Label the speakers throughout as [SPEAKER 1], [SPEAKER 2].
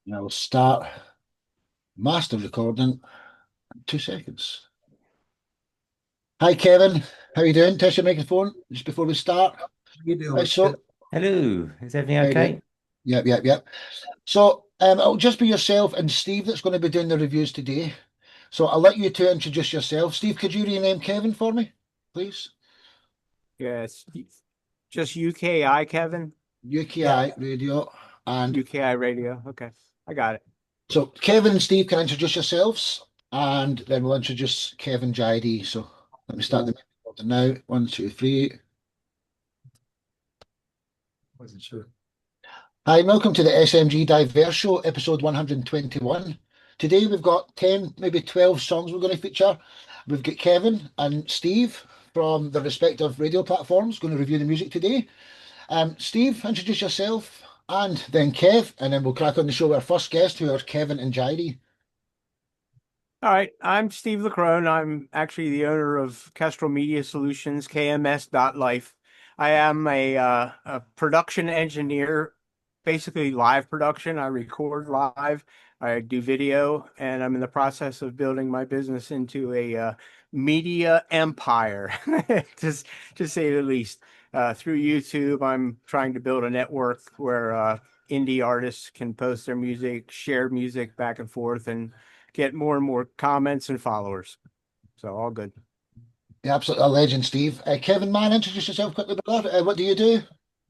[SPEAKER 1] And I will start master recording in 2 seconds. Hi, Kevin. How you doing? Test your microphone just before we start.
[SPEAKER 2] How you
[SPEAKER 1] Right,
[SPEAKER 2] doing?
[SPEAKER 1] so
[SPEAKER 3] Hello, is everything
[SPEAKER 1] how you doing?
[SPEAKER 3] okay?
[SPEAKER 1] Yep. So it'll just be yourself and Steve that's going to be doing the reviews today. So I'll let you two introduce yourself. Steve, could you rename Kevin for me, please?
[SPEAKER 4] Yes, just UKI, Kevin.
[SPEAKER 2] Yeah.
[SPEAKER 1] UKI Radio. And
[SPEAKER 4] UKI Radio. Okay, I got it.
[SPEAKER 1] so Kevin and Steve can introduce yourselves, and then we'll introduce Kevin JD. So let me start the recording now. One, two, three.
[SPEAKER 2] Wasn't sure.
[SPEAKER 1] Hi, welcome to the SMG Diverse Show, episode 121. Today we've got 10, maybe 12 songs we're going to feature. We've got Kevin and Steve from the respective radio platforms going to review the music today. Steve, introduce yourself, and then Kev, and then we'll crack on the show with our first guest, who are Kevin and Jairi.
[SPEAKER 4] All right, I'm Steve LaCrone. I'm actually the owner of Kestrel Media Solutions, KMS.life. I am a production engineer, basically live production. I record live, I do video, and I'm in the process of building my business into a media empire, to say the least. Through YouTube, I'm trying to build a network where indie artists can post their music, share music back and forth, and get more and more comments and followers. So all good.
[SPEAKER 1] Yeah, absolutely a legend, Steve. Kevin, man, introduce yourself quickly, brother. What do you do?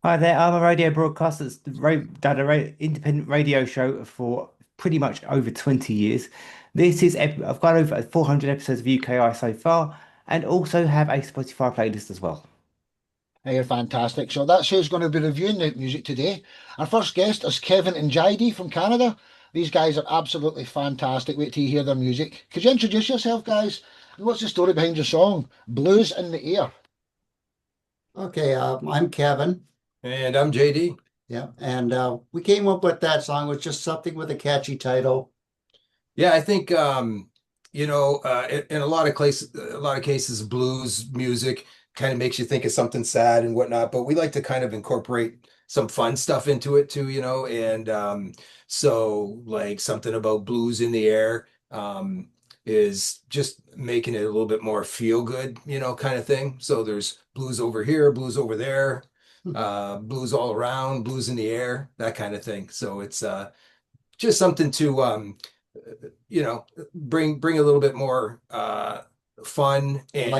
[SPEAKER 3] Hi there, I'm a radio broadcaster that's done a independent radio show for pretty much over 20 years. I've got over 400 episodes of UKI so far, and also have a Spotify playlist as well.
[SPEAKER 1] Hey, you're fantastic. So that's who's going to be reviewing the music today. Our first guest is Kevin and Jaidi from Canada. These guys are absolutely fantastic. Wait till you hear their music. Could you introduce yourself, guys? And what's the story behind your song, Blues in the Air?
[SPEAKER 2] Okay, I'm Kevin.
[SPEAKER 5] And I'm JD.
[SPEAKER 2] Yeah, and we came up with that song. It was just something with a catchy title.
[SPEAKER 5] Yeah, I think in a lot of cases, blues music kind of makes you think of something sad and whatnot, but we like to kind of incorporate some fun stuff into it too, and so like something about blues in the air is just making it a little bit more feel good, kind of thing. So there's blues over here, blues over there, blues all around, blues in the air, that kind of thing. So it's just something to bring a little bit more fun and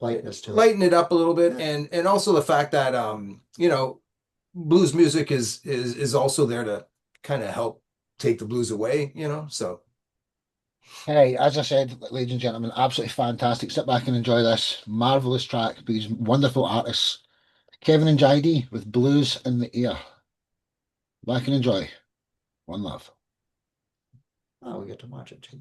[SPEAKER 2] lightness to it.
[SPEAKER 5] lighten it up a little bit,
[SPEAKER 2] Yeah.
[SPEAKER 5] and also the fact that blues music is also there to kind of help take the blues away, so
[SPEAKER 1] Hey, as I said, ladies and gentlemen, absolutely fantastic. Sit back and enjoy this marvelous track by these wonderful artists, Kevin and Jaidi with Blues in the Air. Back and enjoy. One love.
[SPEAKER 2] Oh, we get to watch it too.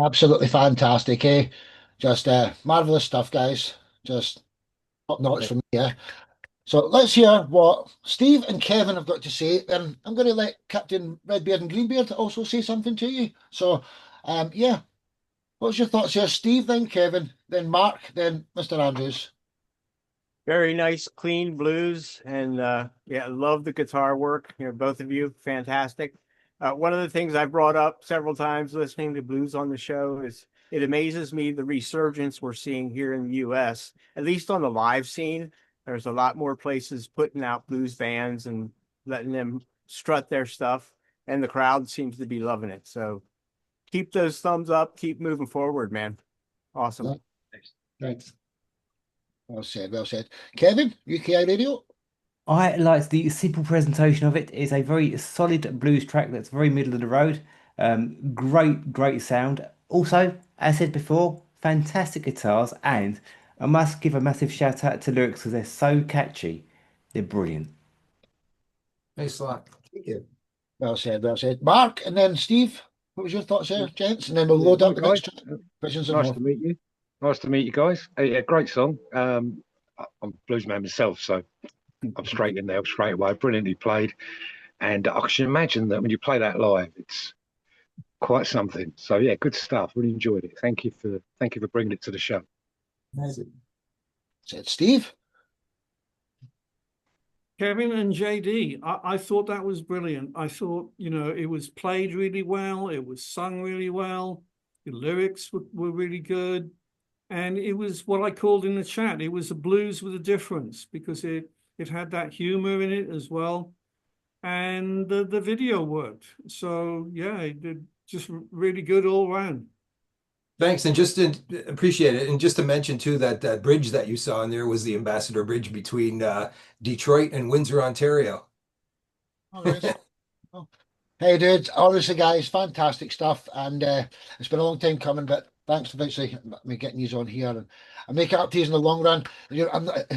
[SPEAKER 1] Absolutely fantastic, eh? Just marvelous stuff, guys. Just top notch from me, yeah. So let's hear what Steve and Kevin have got to say. And I'm going to let Captain Redbeard and Greenbeard also say something to you. So, yeah, what's your thoughts here, Steve, then Kevin, then Mark, then Mr. Andrews?
[SPEAKER 4] Very nice, clean blues, and yeah, love the guitar work. Both of you, fantastic. One of the things I brought up several times listening to blues on the show is it amazes me the resurgence we're seeing here in the U.S., at least on the live scene. There's a lot more places putting out blues bands and letting them strut their stuff, and the crowd seems to be loving it. So keep those thumbs up, keep moving forward, man. Awesome.
[SPEAKER 2] Thanks.
[SPEAKER 1] Well said, well said. Kevin, UKI Radio?
[SPEAKER 3] I like the simple presentation of it. It's a very solid blues track that's very middle of the road. Great sound. Also, as I said before, fantastic guitars, and I must give a massive shout out to lyrics because they're so catchy. They're brilliant.
[SPEAKER 5] Thanks a lot.
[SPEAKER 2] Thank you.
[SPEAKER 1] Well said, well said. Mark, and then Steve, what was your thoughts there, gents? And then we'll load up the next track. Visions of
[SPEAKER 6] Nice
[SPEAKER 1] North.
[SPEAKER 6] to meet you. Nice to meet you guys. Yeah, great song. I'm a blues man myself, so I'm straight in there straight away. Brilliantly played, and I can imagine that when you play that live, it's quite something. So yeah, good stuff. Really enjoyed it. Thank you for bringing it to the show.
[SPEAKER 2] Amazing.
[SPEAKER 1] Said Steve.
[SPEAKER 7] Kevin and JD, I thought that was brilliant. I thought, it was played really well. It was sung really well. The lyrics were really good. And it was what I called in the chat. It was a blues with a difference because it had that humor in it as well. And the video worked. So yeah, it did just really good all around.
[SPEAKER 5] Thanks, and just to appreciate it, and just to mention too that that bridge that you saw in there was the Ambassador Bridge between Detroit and Windsor, Ontario.
[SPEAKER 1] All right. Oh. Hey, dude, honestly, guys, fantastic stuff. And it's been a long time coming, but thanks for eventually me getting you on here. And I make it up to you in the long run. I'm not,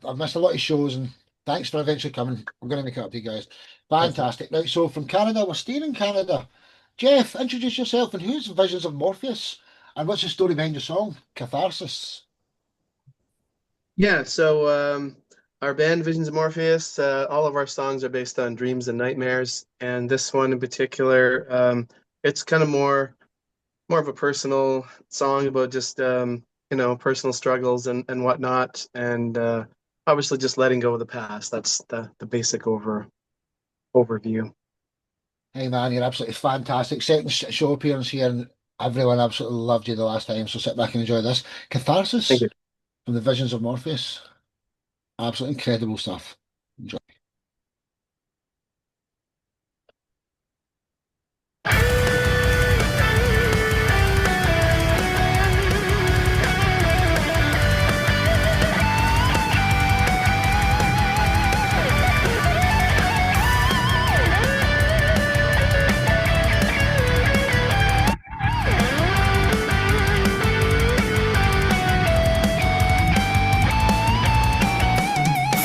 [SPEAKER 1] I've missed a lot of shows, and thanks for eventually coming. I'm going to make it up to you guys. Fantastic. Right, so from Canada, we're staying in Canada. Jeff, introduce yourself, and who's Visions of Morpheus? And what's the story behind the song, Catharsis?
[SPEAKER 8] Yeah, so our band Visions of Morpheus, all of our songs are based on dreams and nightmares, and this one in particular, it's kind of more of a personal song about just personal struggles and whatnot, and obviously just letting go of the past. That's the basic overview.
[SPEAKER 1] Hey man, you're absolutely fantastic. Second show appearance here, and everyone absolutely loved you the last time. So sit back and enjoy this. Catharsis
[SPEAKER 8] Thank you.
[SPEAKER 1] from the Visions of Morpheus. Absolutely incredible stuff. Enjoy.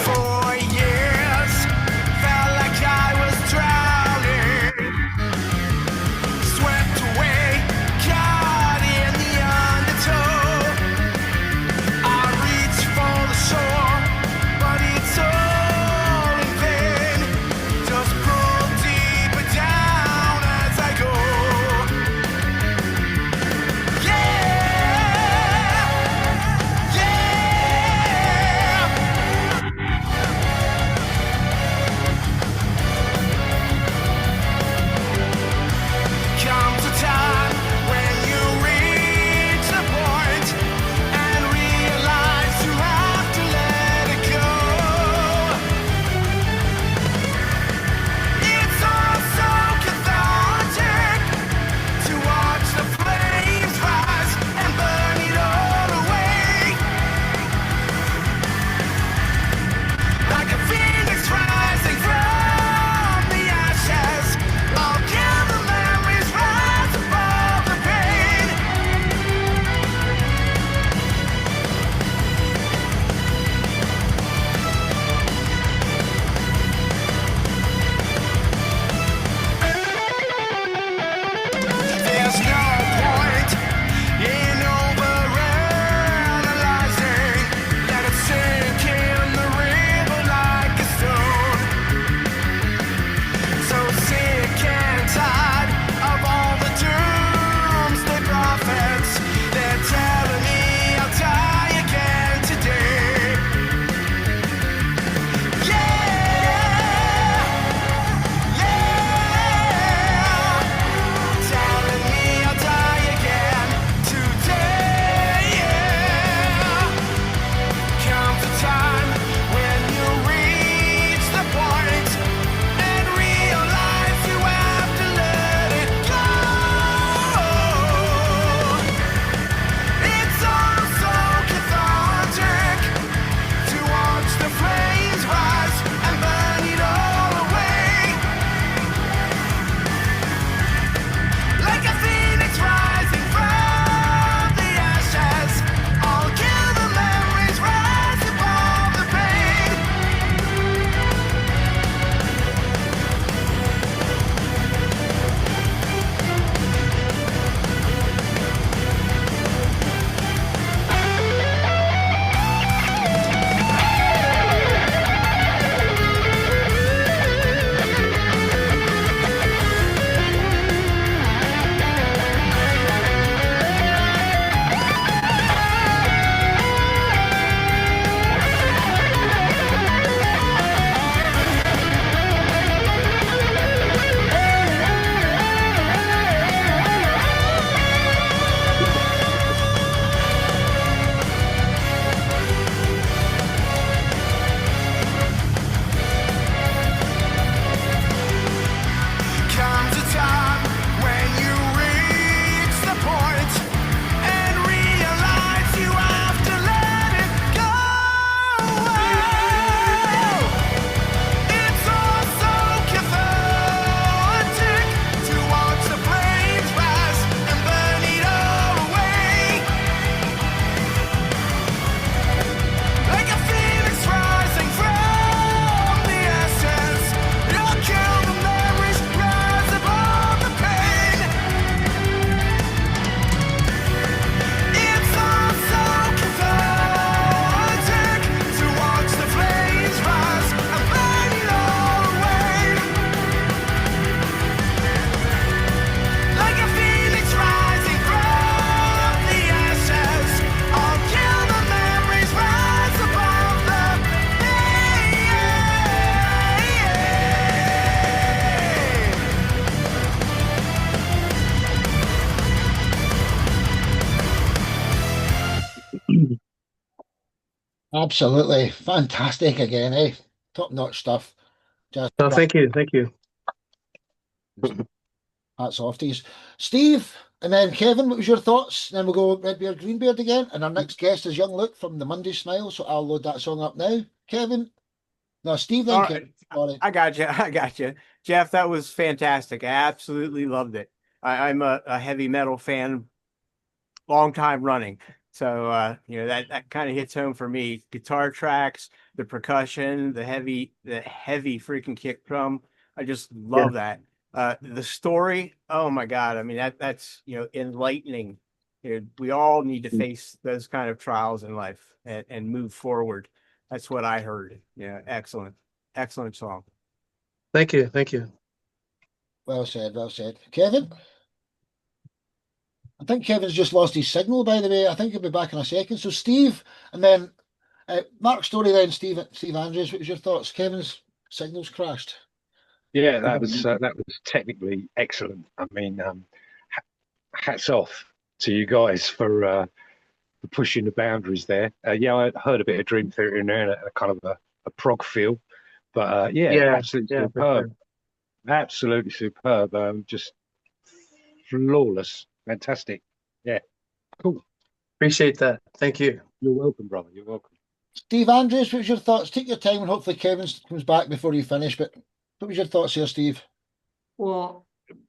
[SPEAKER 9] For
[SPEAKER 1] Absolutely fantastic again, eh? Top-notch stuff. Just
[SPEAKER 8] Oh, thank you, thank you.
[SPEAKER 1] hats off to you. Steve, and then Kevin, what was your thoughts? Then we'll go Redbeard, Greenbeard again. And our next guest is Young Luke from the Monday Smile. So I'll load that song up now. Kevin? No, Steve, then
[SPEAKER 4] All
[SPEAKER 1] Kevin.
[SPEAKER 4] right.
[SPEAKER 1] Sorry.
[SPEAKER 4] I got you. I got you. Jeff, that was fantastic. I absolutely loved it. I'm a heavy metal fan, long time running. So that kind of hits home for me. Guitar tracks, the percussion, the heavy freaking kick drum. I just love that. The story, oh my God. I mean that's enlightening. We all need to face those kind of trials in life and move forward. That's what I heard. Yeah, excellent. Excellent song.
[SPEAKER 8] Thank you, thank you.
[SPEAKER 1] Well said, well said. Kevin? I think Kevin's just lost his signal, by the way. I think he'll be back in a second. So Steve, and then Mark Story, then Steve Andrews. What was your thoughts? Kevin's signal's crashed.
[SPEAKER 6] Yeah, that was technically excellent. I mean, hats off to you guys for pushing the boundaries there. Yeah, I heard a bit of Dream Theater in there, and a kind of a prog feel, but absolutely
[SPEAKER 8] for
[SPEAKER 6] superb,
[SPEAKER 8] sure.
[SPEAKER 6] absolutely superb. Just flawless, fantastic. Yeah, cool.
[SPEAKER 8] Appreciate that. Thank you.
[SPEAKER 6] You're welcome, brother. You're welcome.
[SPEAKER 1] Steve Andrews, what was your thoughts? Take your time, and hopefully Kevin comes back before you finish. But what was your thoughts here, Steve?
[SPEAKER 7] Well,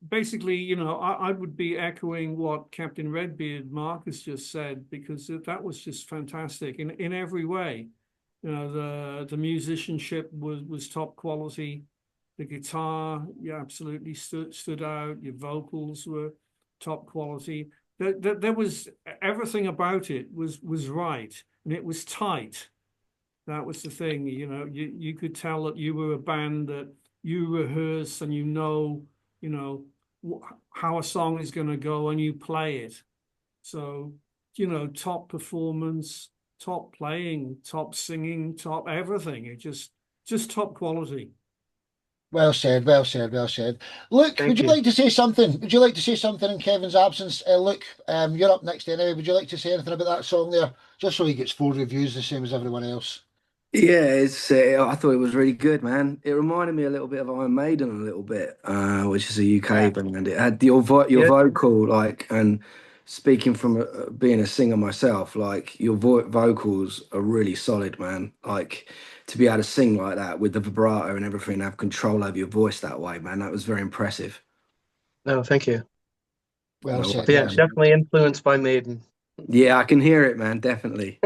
[SPEAKER 7] basically, I would be echoing what Captain Redbeard Marcus just said, because that was just fantastic in every way. The musicianship was top quality. The guitar, absolutely stood out. Your vocals were top quality. There was everything about it was right, and it was tight. That was the thing. You could tell that you were a band that you rehearse and how a song is going to go, and you play it. So, top performance, top playing, top singing, top everything. It just top quality.
[SPEAKER 1] Well said, well said, well said. Luke,
[SPEAKER 8] Thank
[SPEAKER 1] would you
[SPEAKER 8] you.
[SPEAKER 1] like to say something? Would you like to say something in Kevin's absence? Luke, you're up next anyway. Would you like to say anything about that song there? Just so he gets 4 reviews, the same as everyone else.
[SPEAKER 9] Yeah, I thought it was really good, man. It reminded me a little bit of Iron Maiden, a little bit, which is a UK band. It had your
[SPEAKER 8] Yeah.
[SPEAKER 9] vocal, like, and speaking from being a singer myself, like your vocals are really solid, man. Like to be able to sing like that with the vibrato and everything, and have control over your voice that way, man. That was very impressive.
[SPEAKER 8] No, thank you.
[SPEAKER 1] Well said.
[SPEAKER 8] Yeah,
[SPEAKER 1] well said.
[SPEAKER 8] definitely influenced by Maiden.
[SPEAKER 9] Yeah, I can hear it, man. Definitely.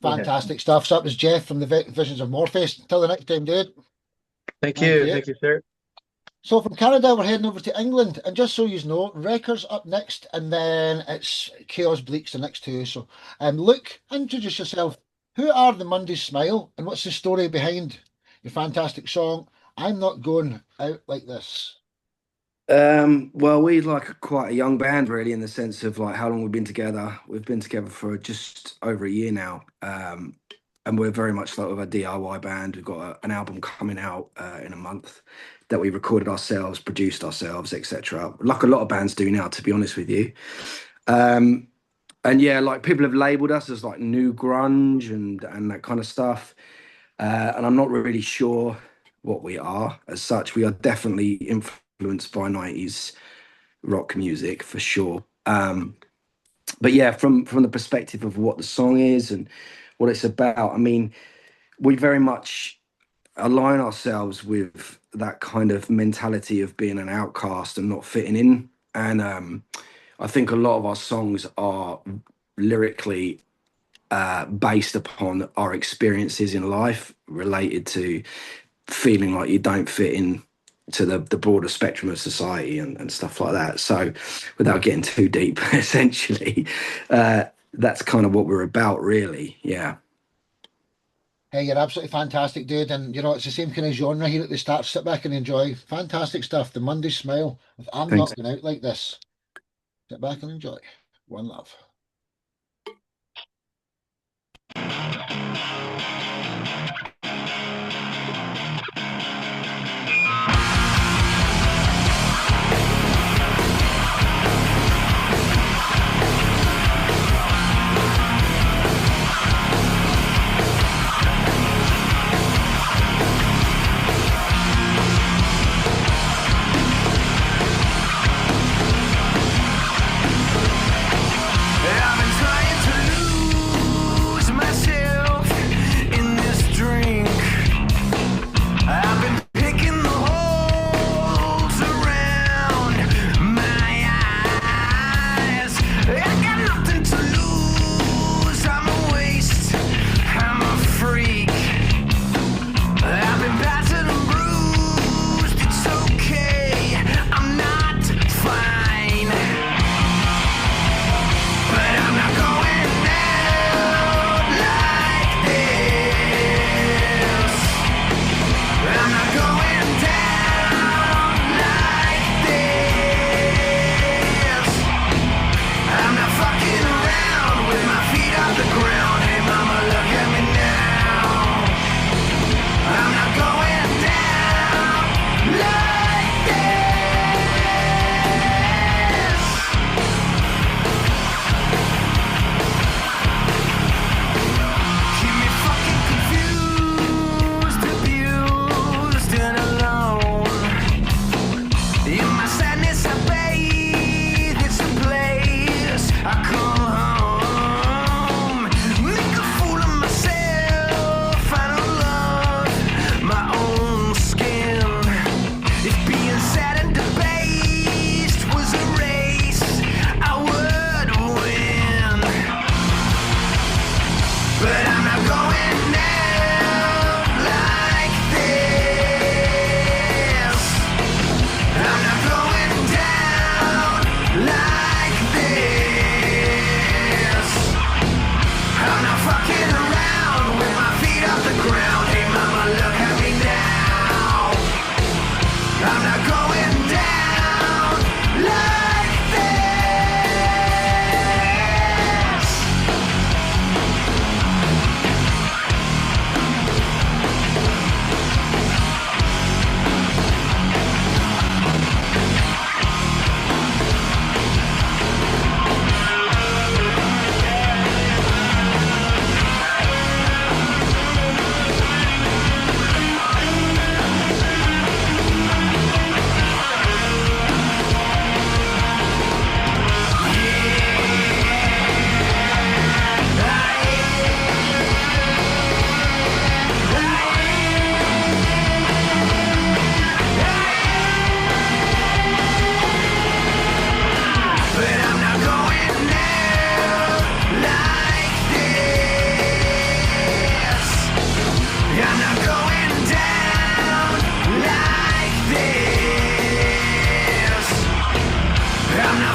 [SPEAKER 1] Fantastic stuff. So that was Jeff from the Visions of Morpheus. Until the next time, dude.
[SPEAKER 8] Thank
[SPEAKER 1] Thank
[SPEAKER 8] you.
[SPEAKER 1] you.
[SPEAKER 8] Thank you, sir.
[SPEAKER 1] So from Canada, we're heading over to England. And just so you know, Wreckers up next, and then it's Chaos Bleaks the next two. So, Luke, introduce yourself. Who are the Monday Smile, and what's the story behind your fantastic song, I'm Not Going Out Like This?
[SPEAKER 9] Well, we're like quite a young band, really, in the sense of like how long we've been together. We've been together for just over a year now, and we're very much like with a DIY band. We've got an album coming out in a month that we recorded ourselves, produced ourselves, etc. Like a lot of bands do now, to be honest with you. And yeah, like people have labelled us as like new grunge and that kind of stuff, and I'm not really sure what we are as such. We are definitely influenced by 90s rock music for sure. But yeah, from the perspective of what the song is and what it's about, I mean, we very much align ourselves with that kind of mentality of being an outcast and not fitting in. And I think a lot of our songs are lyrically based upon our experiences in life related to feeling like you don't fit in to the broader spectrum of society and stuff like that. So without getting too deep, essentially, that's kind of what we're about, really. Yeah.
[SPEAKER 1] Hey, you're absolutely fantastic, dude. And it's the same kind of genre here at the start. Sit back and enjoy. Fantastic stuff. The Monday Smile with I'm
[SPEAKER 9] Thanks.
[SPEAKER 1] Not Going Out Like This. Sit back and enjoy. One love.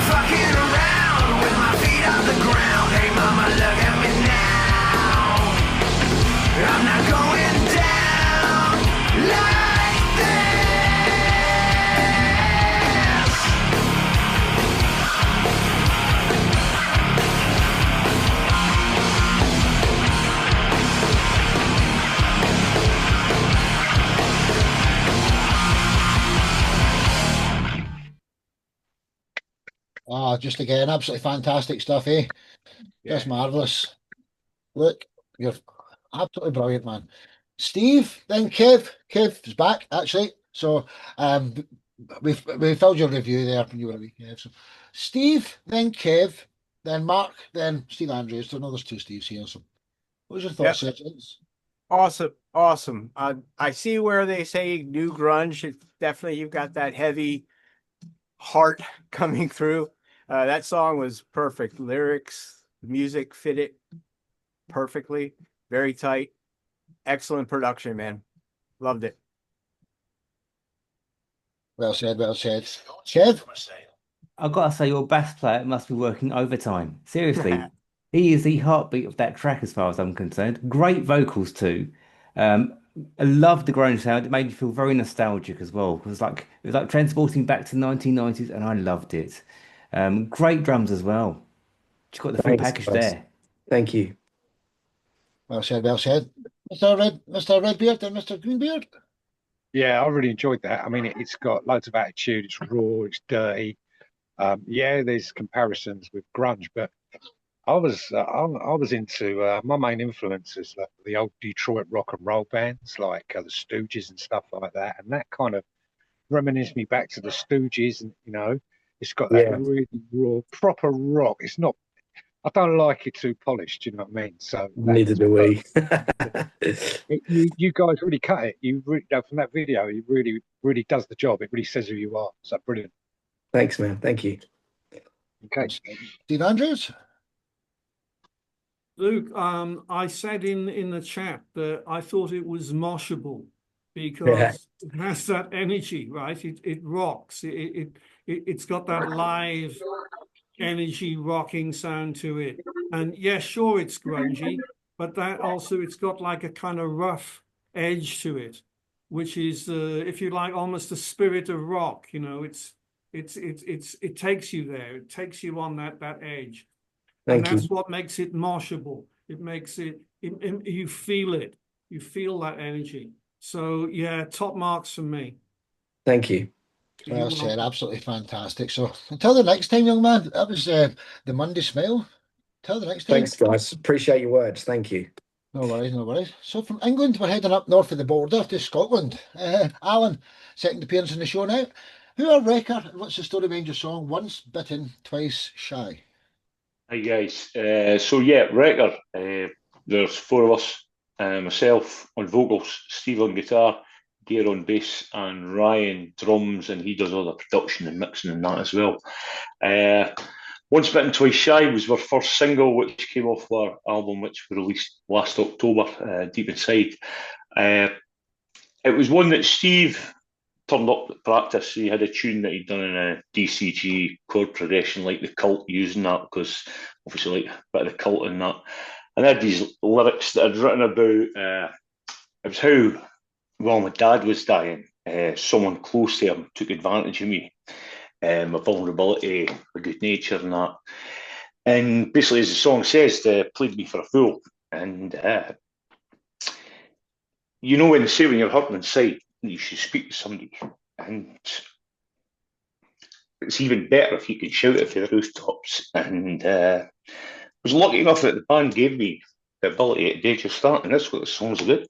[SPEAKER 10] fucking around with my feet off the ground. Hey mama, look at me now. I'm not going down like this.
[SPEAKER 1] Ah, just again, absolutely fantastic stuff, eh? Just marvelous. Look, you're absolutely brilliant, man. Steve, then Kev. Kev is back actually. So we filled your review there when you were away, Kev. So Steve, then Kev, then Mark, then Steve Andrews. So I know there's two Steves here. So what was your thoughts, gents?
[SPEAKER 4] Awesome. I see where they say new grunge. It's definitely, you've got that heavy heart coming through. That song was perfect. Lyrics, music fit it perfectly. Very tight. Excellent production, man. Loved it.
[SPEAKER 1] Well said, well said. Kev?
[SPEAKER 3] I've got to say, your bass player must be working overtime. Seriously, he is the heartbeat of that track as far as I'm concerned. Great vocals too. I loved the grunge sound. It made me feel very nostalgic as well. It was like transporting back to the 1990s, and I loved it. Great drums as well. You've got the full
[SPEAKER 9] Thanks,
[SPEAKER 3] package
[SPEAKER 9] guys.
[SPEAKER 3] there.
[SPEAKER 9] Thank you.
[SPEAKER 1] Well said, well said. Mr. Redbeard and Mr. Greenbeard?
[SPEAKER 6] Yeah, I really enjoyed that. I mean, it's got loads of attitude. It's raw. It's dirty. Yeah, there's comparisons with grunge, but I was into my main influences, the old Detroit rock and roll bands like the Stooges and stuff like that, and that kind of reminisced me back to the Stooges, and it's got that
[SPEAKER 9] Yeah.
[SPEAKER 6] really raw, proper rock. It's not. I don't like it too polished. You know what I mean? So
[SPEAKER 9] Neither do we.
[SPEAKER 6] you guys really cut it. You really, from that video, you really does the job. It really says who you are. So brilliant.
[SPEAKER 9] Thanks, man. Thank you.
[SPEAKER 6] Okay.
[SPEAKER 1] Steve Andrews?
[SPEAKER 7] Luke, I said in the chat that I thought it was moshable because it has that energy, right? It rocks. It's got that live energy rocking sound to it. And yeah, sure, it's grungy, but that also, it's got like a kind of rough edge to it, which is, if you like, almost the spirit of rock. It takes you there. It takes you on that edge.
[SPEAKER 9] Thank
[SPEAKER 7] And
[SPEAKER 9] you.
[SPEAKER 7] that's what makes it moshable. It makes it, you feel it. You feel that energy. So yeah, top marks from me.
[SPEAKER 9] Thank you.
[SPEAKER 1] Well said, absolutely fantastic. So until the next time, young man, that was the Monday Smile. Till the next time.
[SPEAKER 9] Thanks, guys. Appreciate your words. Thank you.
[SPEAKER 1] No worries, no worries. So from England, we're heading up north of the border to Scotland. Alan, second appearance in the show now. Who are Wrecker? What's the story behind your song? Once Bitten, Twice Shy.
[SPEAKER 11] Hi guys. So yeah, Wrecker. There's four of us. Myself on vocals, Steve on guitar, Gear on bass, and Ryan drums, and he does all the production and mixing and that as well. Once Bitten, Twice Shy was our first single, which came off our album, which we released last October, Deep Inside. It was one that Steve turned up at practice. He had a tune that he'd done in a DCG chord progression, like the Cult, using that because obviously like a bit of the Cult in that. And I had these lyrics that I'd written about, it was how, while my dad was dying, someone close to him took advantage of me, my vulnerability, my good nature and that. And basically, as the song says, they played me for a fool. And when they say when you're hurting inside, you should speak to somebody. And it's even better if you can shout it from the rooftops. And I was lucky enough that the band gave me the ability at the age of start, and that's what the song's about.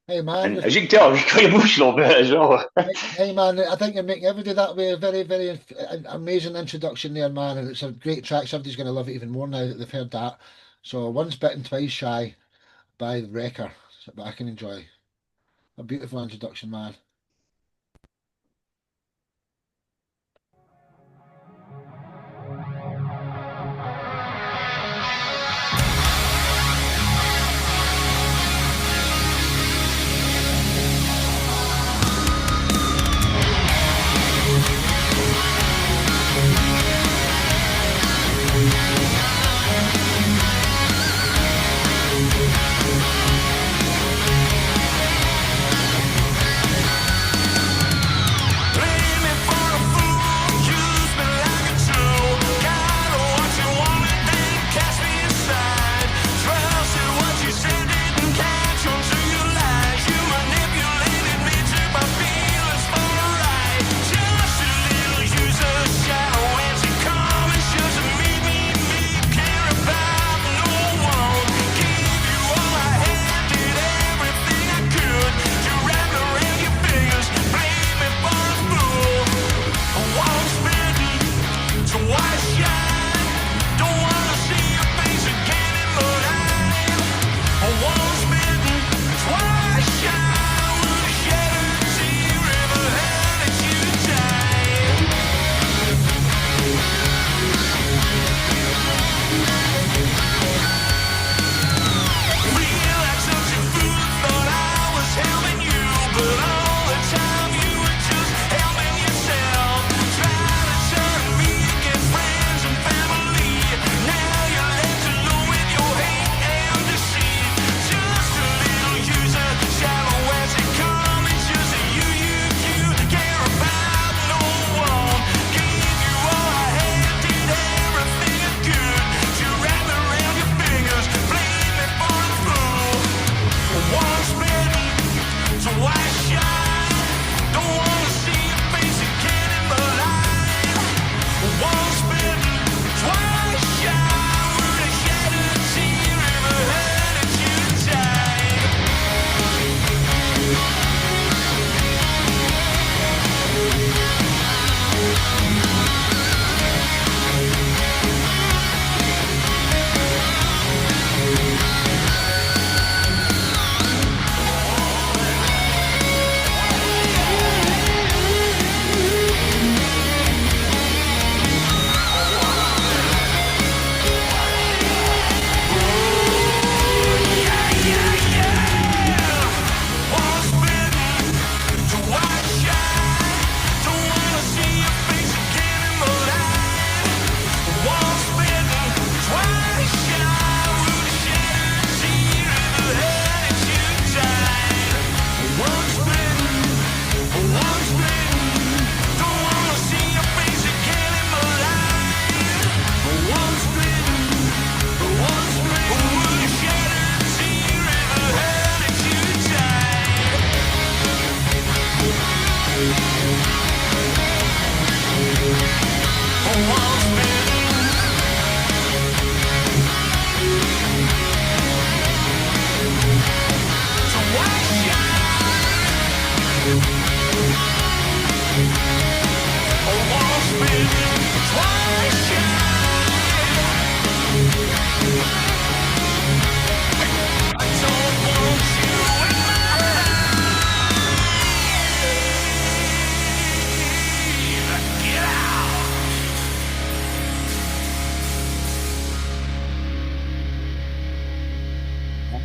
[SPEAKER 1] Hey man,
[SPEAKER 11] And as you can tell, I'm quite emotional about it as well.
[SPEAKER 1] hey man, I think you're making everybody that way. A very, very amazing introduction there, man. And it's a great track. Somebody's going to love it even more now that they've heard that. So Once Bitten, Twice Shy by Wrecker. Sit back and enjoy. A beautiful introduction, man.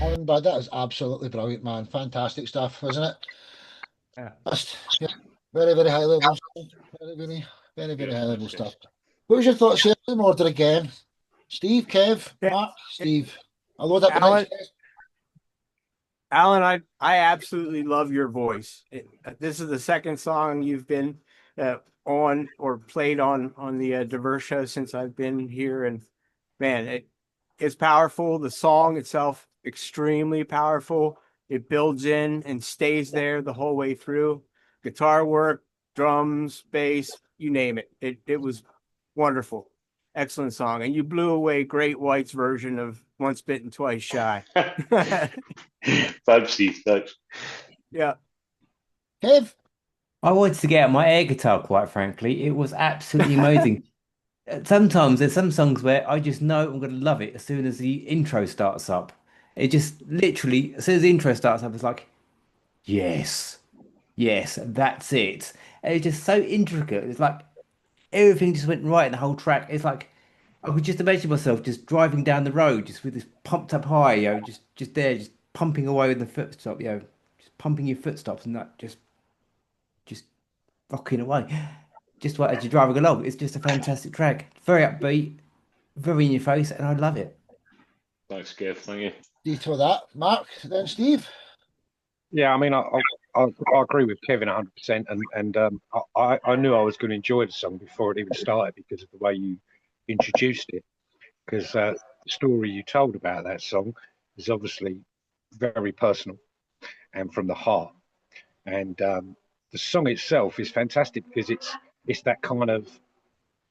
[SPEAKER 1] Alan, bud, that is absolutely brilliant, man. Fantastic stuff, isn't it?
[SPEAKER 4] Yeah.
[SPEAKER 1] Yeah, very, very high level. Very high level stuff. What was your thoughts here? In order again. Steve, Kev, Mark, Steve. I'll load up the
[SPEAKER 4] Alan,
[SPEAKER 1] next guest.
[SPEAKER 4] Alan, I absolutely love your voice. This is the second song you've been on or played on the Diverse Show since I've been here, and man, it's powerful. The song itself, extremely powerful. It builds in and stays there the whole way through. Guitar work, drums, bass, you name it. It was wonderful. Excellent song. And you blew away Great White's version of Once Bitten, Twice Shy.
[SPEAKER 11] Thanks, Steve. Thanks.
[SPEAKER 4] Yeah.
[SPEAKER 1] Kev?
[SPEAKER 3] I wanted to get out my air guitar, quite frankly. It was absolutely amazing. Sometimes there's some songs where I just know I'm going to love it as soon as the intro starts up. It just literally, as soon as the intro starts up, it's like, yes, that's it. And it's just so intricate. It's like everything just went right in the whole track. It's like I could just imagine myself just driving down the road, just with this pumped up high, just there, just pumping away with the footstop, just pumping your footstops and that, just rocking away, just like as you're driving along. It's just a fantastic track, very upbeat, very in your face, and I love it.
[SPEAKER 11] Thanks, Kev. Thank you.
[SPEAKER 1] Steve for that. Mark, then Steve.
[SPEAKER 6] Yeah, I mean, I agree with Kevin 100%, and I knew I was going to enjoy the song before it even started because of the way you introduced it. Because the story you told about that song is obviously very personal and from the heart, and the song itself is fantastic because it's that kind of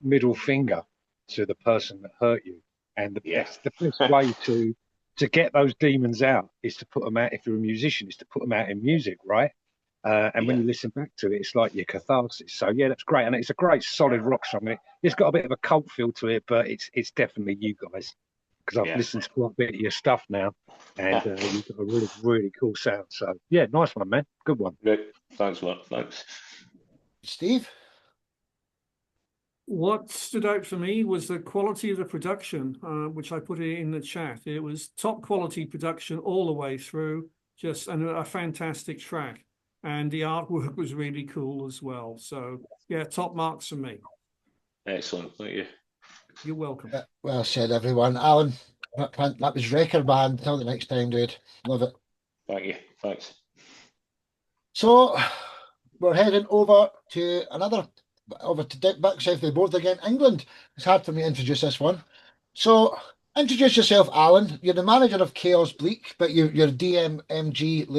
[SPEAKER 6] middle finger to the person that hurt you, and the best way to get those demons out is to put them out. If you're a musician, is to put them out in music, right? And when you listen back to it, it's like your catharsis. So yeah, that's great, and it's a great solid rock song. It's got a bit of a cult feel to it, but it's definitely you guys, because I've listened to quite a bit of your stuff now, and you've got a really, really cool sound. So yeah, nice one, man. Good one.
[SPEAKER 11] Great. Thanks a lot. Thanks.
[SPEAKER 1] Steve?
[SPEAKER 7] What stood out for me was the quality of the production, which I put in the chat. It was top quality production all the way through, and a fantastic track. And the artwork was really cool as well. So yeah, top marks for me.
[SPEAKER 11] Excellent. Thank you.
[SPEAKER 7] You're welcome.
[SPEAKER 1] Well said, everyone. Alan, that was Record Band. Till the next time, dude. Love it.
[SPEAKER 11] Thank you. Thanks.
[SPEAKER 1] So we're heading over to back south of the board again, England. It's hard for me to introduce this one. So introduce yourself, Alan. You're the manager of Chaos Bleak, but you're DMMG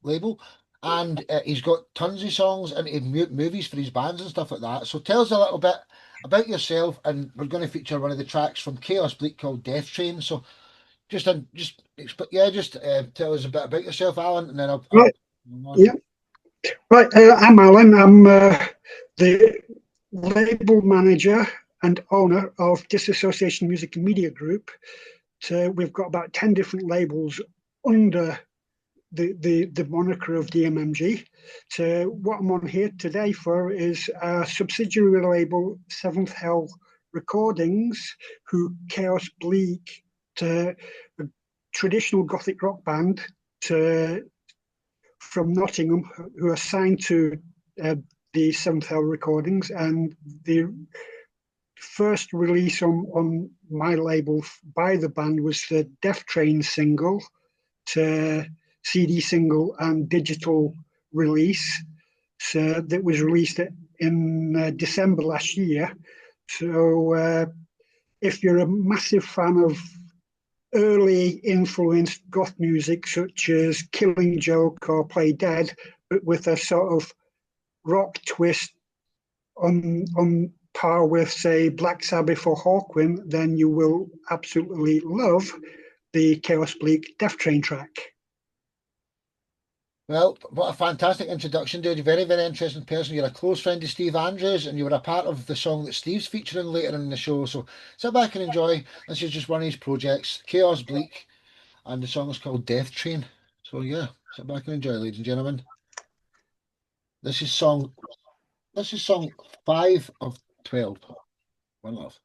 [SPEAKER 1] label, and he's got tons of songs and movies for his bands and stuff like that. So tell us a little bit about yourself, and we're going to feature one of the tracks from Chaos Bleak called Death Train. So just tell us a bit about yourself, Alan, and then I'll
[SPEAKER 12] yeah. Right, I'm Alan. I'm the label manager and owner of Disassociation Music and Media Group. So we've got about 10 different labels under the moniker of DMMG. So what I'm on here today for is our subsidiary label, Seventh Hell Recordings, who Chaos Bleak, a traditional gothic rock band from Nottingham, who are signed to the Seventh Hell Recordings, and the first release on my label by the band was the Death Train single, to CD single and digital release. So that was released in December last year. So if you're a massive fan of early influenced goth music such as Killing Joke or Play Dead, but with a sort of rock twist on par with, say, Black Sabbath or Hawkwind, then you will absolutely love the Chaos Bleak Death Train track.
[SPEAKER 1] Well, what a fantastic introduction, dude. You're a very, very interesting person. You're a close friend of Steve Andrews, and you were a part of the song that Steve's featuring later in the show. So sit back and enjoy. This is just one of his projects, Chaos Bleak, and the song is called Death Train. So yeah, sit back and enjoy, ladies and gentlemen. This is song 5 of 12. One love.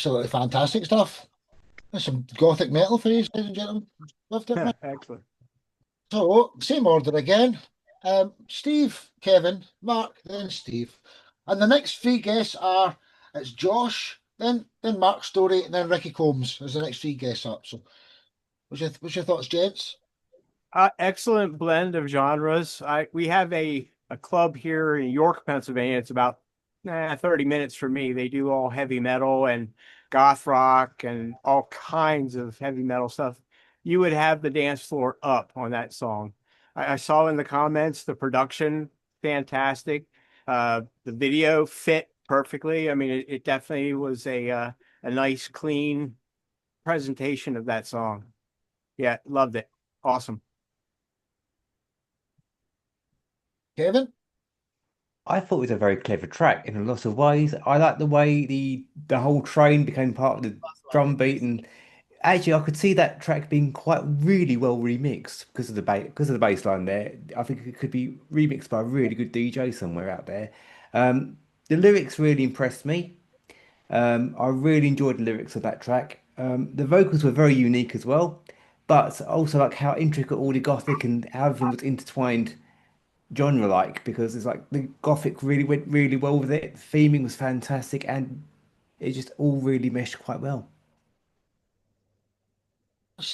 [SPEAKER 1] Absolutely fantastic stuff. That's some gothic metal for you, ladies and gentlemen. Loved it, man.
[SPEAKER 4] Excellent.
[SPEAKER 1] So, same order again. Steve, Kevin, Mark, then Steve. And the next three guests are, it's Josh, then Mark Story, and then Ricky Combs as the next three guests up. So, what's your thoughts, gents?
[SPEAKER 4] Excellent blend of genres. We have a club here in York, Pennsylvania. It's about 30 minutes from me. They do all heavy metal and goth rock and all kinds of heavy metal stuff. You would have the dance floor up on that song. I saw in the comments the production fantastic. The video fit perfectly. I mean, it definitely was a nice, clean presentation of that song. Yeah, loved it. Awesome.
[SPEAKER 1] Kevin?
[SPEAKER 3] I thought it was a very clever track in a lot of ways. I like the way the whole train became part of the drum beat, and actually I could see that track being quite really well remixed because of the bass line there. I think it could be remixed by a really good DJ somewhere out there. The lyrics really impressed me. I really enjoyed the lyrics of that track. The vocals were very unique as well, but also like how intricate all the gothic and how everything was intertwined genre like, because it's like the gothic really went really well with it. The theming was fantastic and it just all really meshed quite well.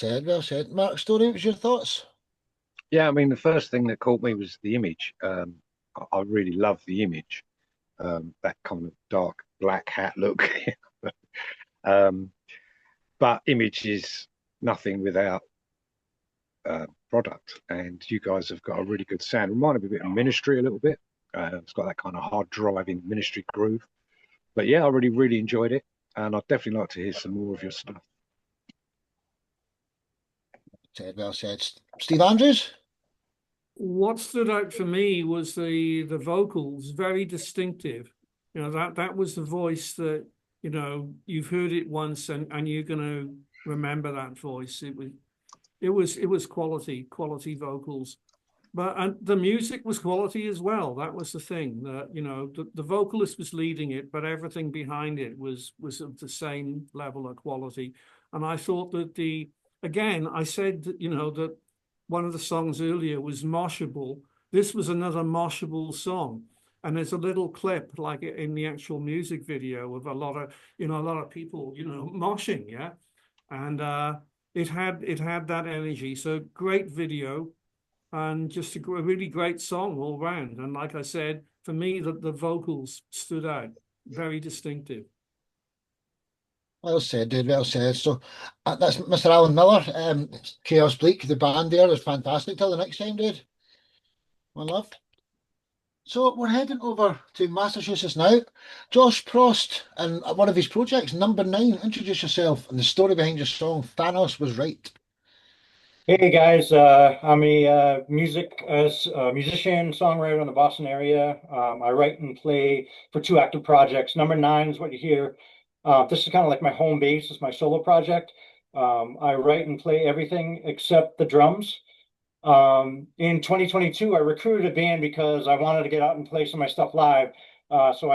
[SPEAKER 1] Well said. Mark Story, what's your thoughts?
[SPEAKER 6] Yeah, I mean, the first thing that caught me was the image. I really love the image, that kind of dark black hat look. But image is nothing without product, and you guys have got a really good sound. Reminded me a bit of Ministry a little bit. It's got that kind of hard driving Ministry groove. But yeah, I really enjoyed it, and I'd definitely like to hear some more of your stuff.
[SPEAKER 1] Well said. Steve Andrews?
[SPEAKER 7] What stood out for me was the vocals, very distinctive. You know, that was the voice that, you know, you've heard it once and you're gonna remember that voice. It was quality vocals. and the music was quality as well. That was the thing, that the vocalist was leading it, but everything behind it was of the same level of quality. And I thought that again, I said that, that one of the songs earlier was moshable. This was another moshable song. And there's a little clip like in the actual music video of a lot of people, moshing, yeah. And it had that energy. So great video, and just a really great song all round. And like I said, for me, the vocals stood out, very distinctive.
[SPEAKER 1] Well said, dude. Well said. So that's Mr. Alan Miller. Chaos Bleak, the band there is fantastic. Till the next time, dude. One love. So we're heading over to Massachusetts now. Josh Prost and one of his projects, Number 9. Introduce yourself and the story behind your song, Thanos Was Right.
[SPEAKER 13] Hey guys, I'm a musician, songwriter in the Boston area. I write and play for 2 active projects. Number 9 is what you hear. This is kind of like my home base. It's my solo project. I write and play everything except the drums. In 2022, I recruited a band because I wanted to get out and play some of my stuff live. So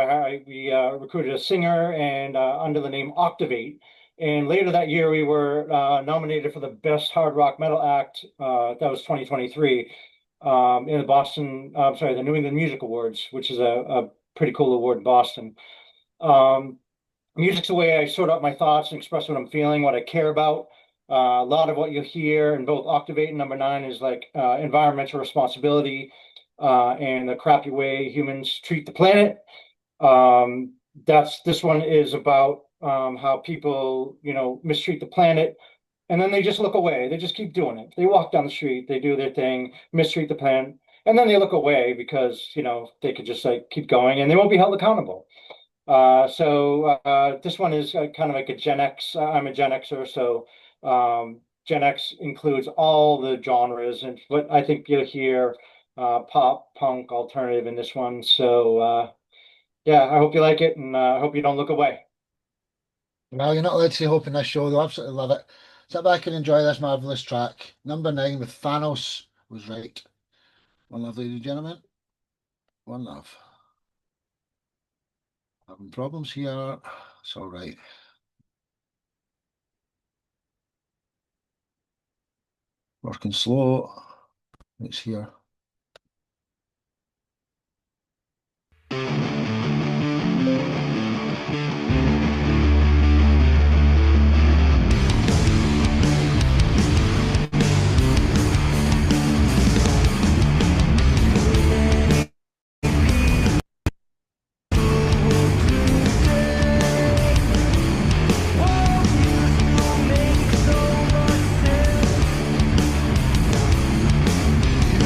[SPEAKER 13] we recruited a singer and under the name Octavate. And later that year, we were nominated for the Best Hard Rock Metal Act. That was 2023 in the New England Music Awards, which is a pretty cool award in Boston. Music's the way I sort out my thoughts and express what I'm feeling, what I care about. A lot of what you'll hear in both Octavate and Number 9 is like environmental responsibility and the crappy way humans treat the planet. This one is about how people, mistreat the planet, and then they just look away. They just keep doing it. They walk down the street, they do their thing, mistreat the planet, and then they look away because, they could just like keep going and they won't be held accountable. So this one is kind of like a Gen X. I'm a Gen Xer, so Gen X includes all the genres, and what I think you'll hear pop, punk, alternative in this one. So yeah, I hope you like it, and I hope you don't look away.
[SPEAKER 1] Well, you're not allowed to say hope in this show. They'll absolutely love it. Sit back and enjoy this marvellous track. Number 9 with Thanos Was Right. One love, ladies and gentlemen. One love. Having problems here. It's all right. Working slow. It's here.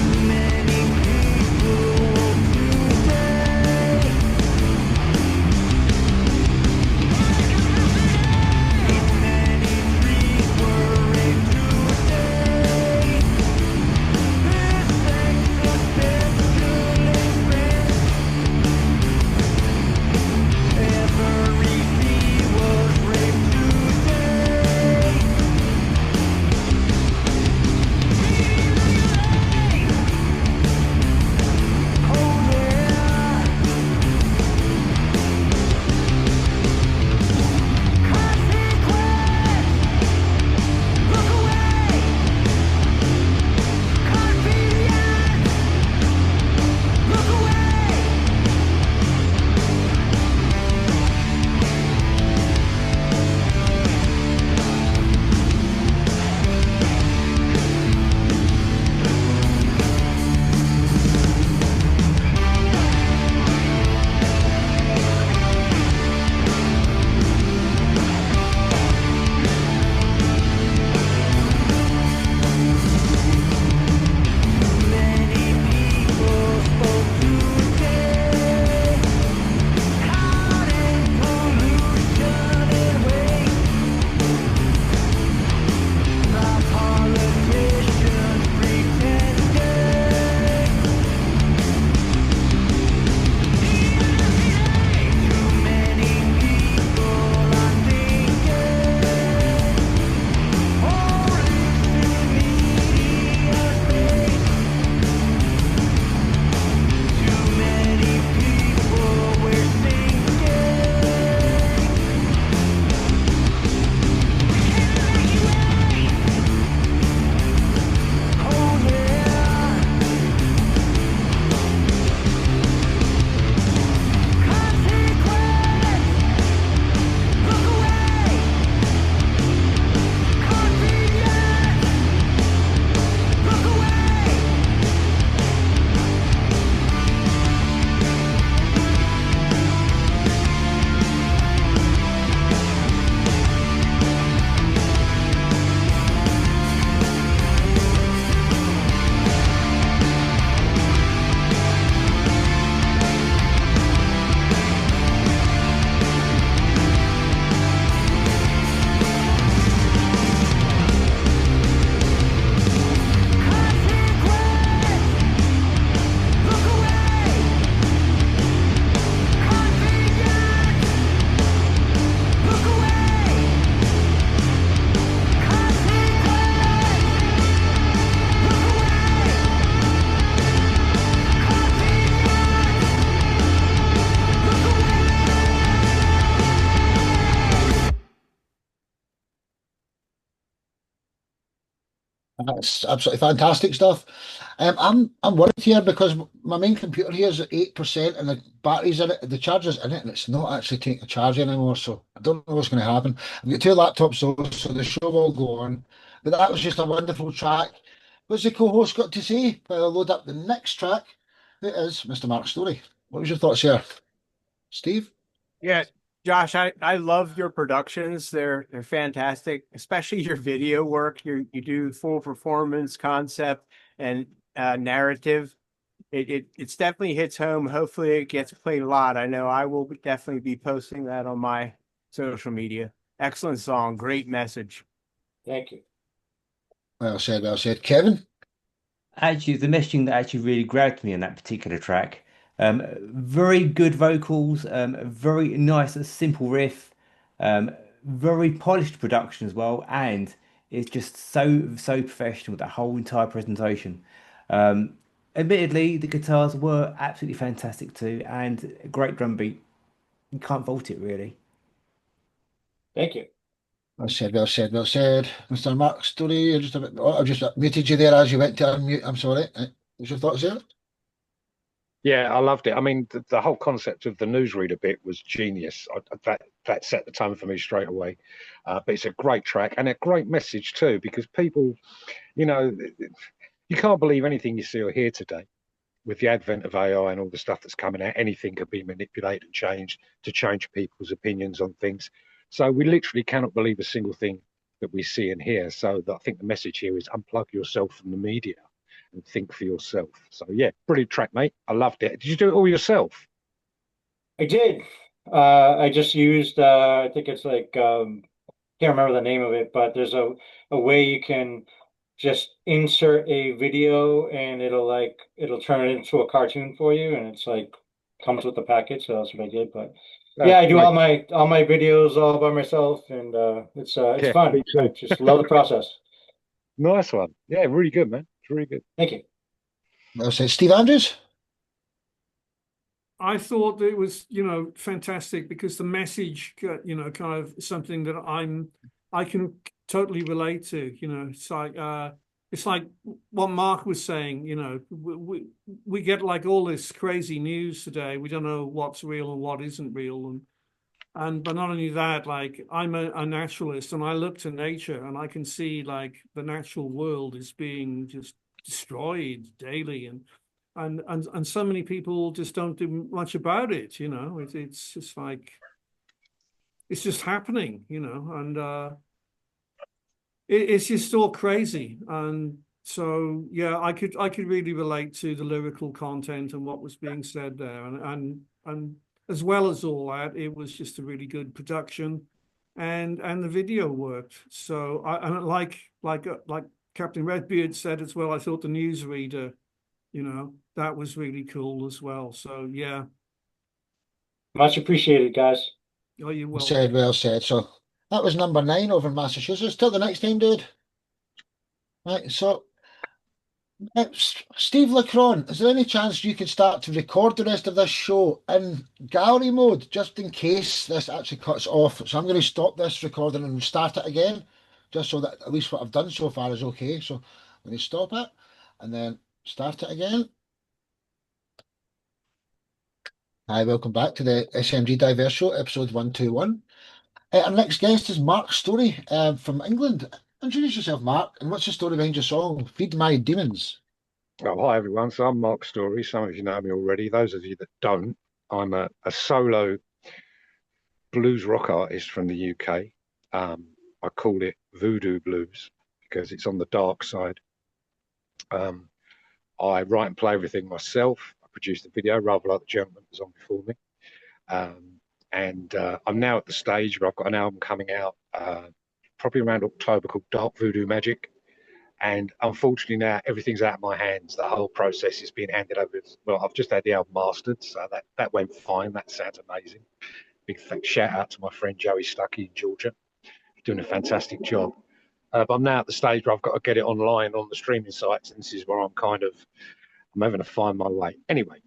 [SPEAKER 10] You
[SPEAKER 1] That's absolutely fantastic stuff. I'm worried here because my main computer here is at 8% and the battery's in it, the charger's in it, and it's not actually taking a charge anymore. So I don't know what's going to happen. I've got two laptops though, so the show will go on. But that was just a wonderful track. What's the co-host got to say? Well, I'll load up the next track. It is Mr. Mark Story. What was your thoughts here, Steve?
[SPEAKER 4] Yeah, Josh, I love your productions. They're fantastic, especially your video work. You do full performance, concept, and narrative. It's definitely hits home. Hopefully, it gets played a lot. I know I will definitely be posting that on my social media. Excellent song, great message.
[SPEAKER 13] Thank you.
[SPEAKER 1] Well said, well said. Kevin?
[SPEAKER 3] Actually, the messaging that actually really grabbed me on that particular track. Very good vocals, very nice, simple riff, very polished production as well, and it's just so professional, that whole entire presentation. Um, Admittedly, the guitars were absolutely fantastic too, and a great drum beat. You can't fault it really.
[SPEAKER 13] Thank you.
[SPEAKER 1] Well said, well said, well said. Mr. Mark Story, you're just a bit, oh, I've just muted you there as you went to unmute. I'm sorry. What's your thoughts there?
[SPEAKER 6] Yeah, I loved it. I mean, the whole concept of the newsreader bit was genius. That set the tone for me straight away. But it's a great track and a great message too, because people, you know, you can't believe anything you see or hear today. With the advent of AI and all the stuff that's coming out, anything could be manipulated and changed to change people's opinions on things. So we literally cannot believe a single thing that we see and hear. So I think the message here is unplug yourself from the media and think for yourself. So yeah, brilliant track, mate. I loved it. Did you do it all yourself?
[SPEAKER 13] I did. I just used I think it's like can't remember the name of it, but there's a way you can just insert a video and it'll turn it into a cartoon for you, and it's like comes with the package. So that's what I did. But yeah, I do all my videos all by myself, and it's
[SPEAKER 6] Yeah,
[SPEAKER 13] fun.
[SPEAKER 6] me too.
[SPEAKER 13] I just love the process.
[SPEAKER 6] Nice one. Yeah, really good, man. It's really good.
[SPEAKER 13] Thank you.
[SPEAKER 1] Well said. Steve Andrews?
[SPEAKER 7] I thought that it was, fantastic because the message, kind of something that I can totally relate to. It's like what Mark was saying. We get like all this crazy news today. We don't know what's real and what isn't real, but not only that, like I'm a naturalist and I look to nature and I can see like the natural world is being just destroyed daily, and so many people just don't do much about it. It's just like it's just happening, and it's just all crazy. And so yeah, I could really relate to the lyrical content and what was being said there, and as well as all that, it was just a really good production, and the video worked. So and like Captain Redbeard said as well, I thought the newsreader, that was really cool as well. So yeah.
[SPEAKER 13] Much appreciated, guys.
[SPEAKER 7] Oh, you're welcome.
[SPEAKER 1] Said, well said. So that was number 9 over in Massachusetts. Till the next time, dude. Right, so Steve Lacron, is there any chance you could start to record the rest of this show in gallery mode, just in case this actually cuts off? So I'm going to stop this recording and start it again, just so that at least what I've done so far is okay. So I'm going to stop it and then start it again. Hi, welcome back to the SMG Diverse Show, episode 121. Our next guest is Mark Story from England. Introduce yourself, Mark, and what's the story behind your song, Feed My Demons?
[SPEAKER 6] Oh, hi, everyone. So I'm Mark Story. Some of you know me already. Those of you that don't, I'm a solo blues rock artist from the UK. I call it voodoo blues because it's on the dark side. I write and play everything myself. I produce the video, rather like the gentleman that was on before me. And I'm now at the stage where I've got an album coming out probably around October called Dark Voodoo Magic. And unfortunately now everything's out of my hands. The whole process is being handed over. Well, I've just had the album mastered, so that went fine. That sounds amazing. Big shout out to my friend Joey Stuckey in Georgia, doing a fantastic job. But I'm now at the stage where I've got to get it online on the streaming sites, and this is where I'm having to find my way. Anyway,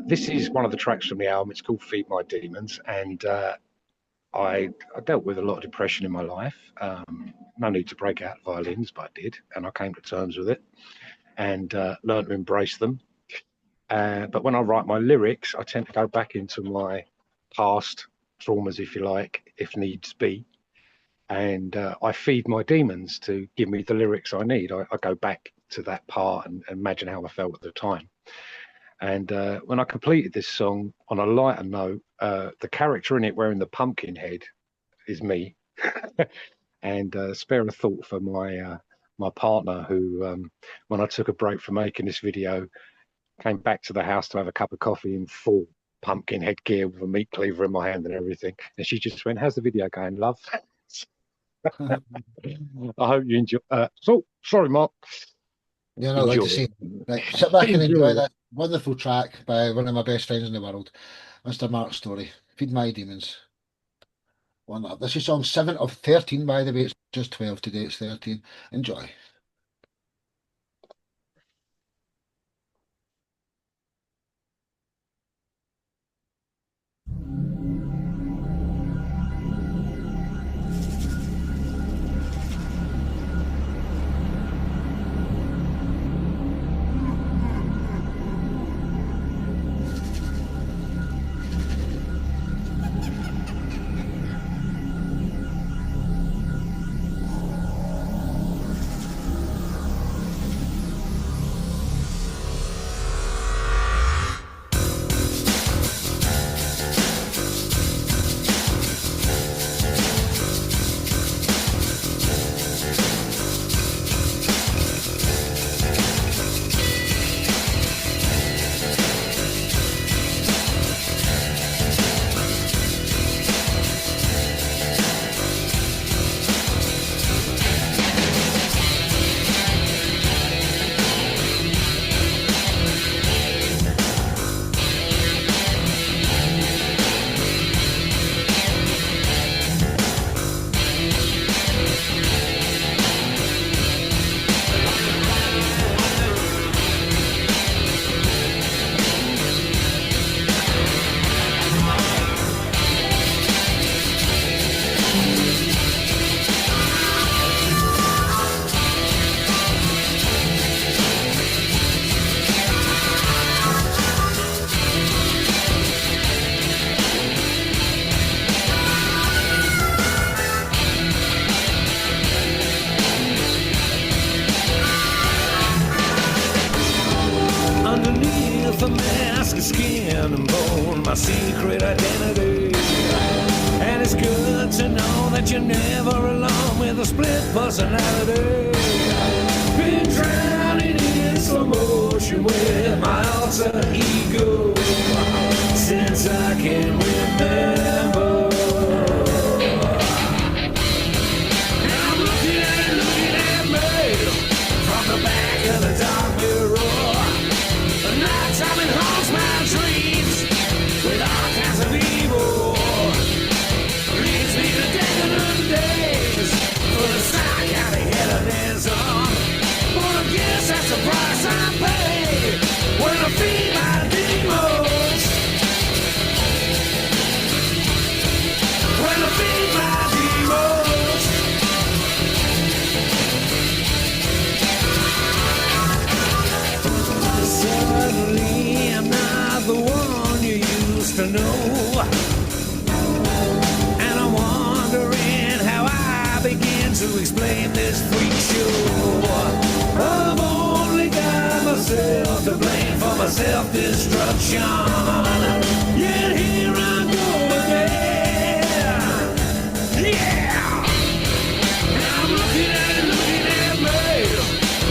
[SPEAKER 6] this is one of the tracks from the album. It's called Feed My Demons, and I dealt with a lot of depression in my life. No need to break out violins, but I did, and I came to terms with it and learned to embrace them. But when I write my lyrics, I tend to go back into my past traumas, if you like, if needs be. And I feed my demons to give me the lyrics I need. I go back to that part and imagine how I felt at the time. And when I completed this song, on a lighter note, the character in it wearing the pumpkin head is me. And spare a thought for my partner, who, when I took a break from making this video, came back to the house to have a cup of coffee in full pumpkin head gear with a meat cleaver in my hand and everything. And she just went, "How's the video going, love?" I hope you enjoy. Sorry, Mark.
[SPEAKER 1] You're not allowed to say. Right, sit back and enjoy that wonderful track by one of my best friends in the world, Mr. Mark Story. Feed My Demons. One up. This is song 7 of 13, by the way. It's just 12 today. It's 13. Enjoy.
[SPEAKER 10] Underneath a mask of skin and bone, my secret identity. And it's good to know that you're never alone with a split personality. Been drowning in slow motion with my alter ego since I can remember. And I'm looking at me from the back of the dark mirror. Nighttime it haunts my dreams with all kinds of evil. Leads me to decadent days for the psychotic hedonism. But I guess that's the price I pay when I feed my demons. When I feed my demons. Suddenly I'm not the one you used to know, and I'm wondering how I begin to explain this freak show. I've only got myself to blame for my self-destruction, yet here I go again. Yeah! And I'm looking at me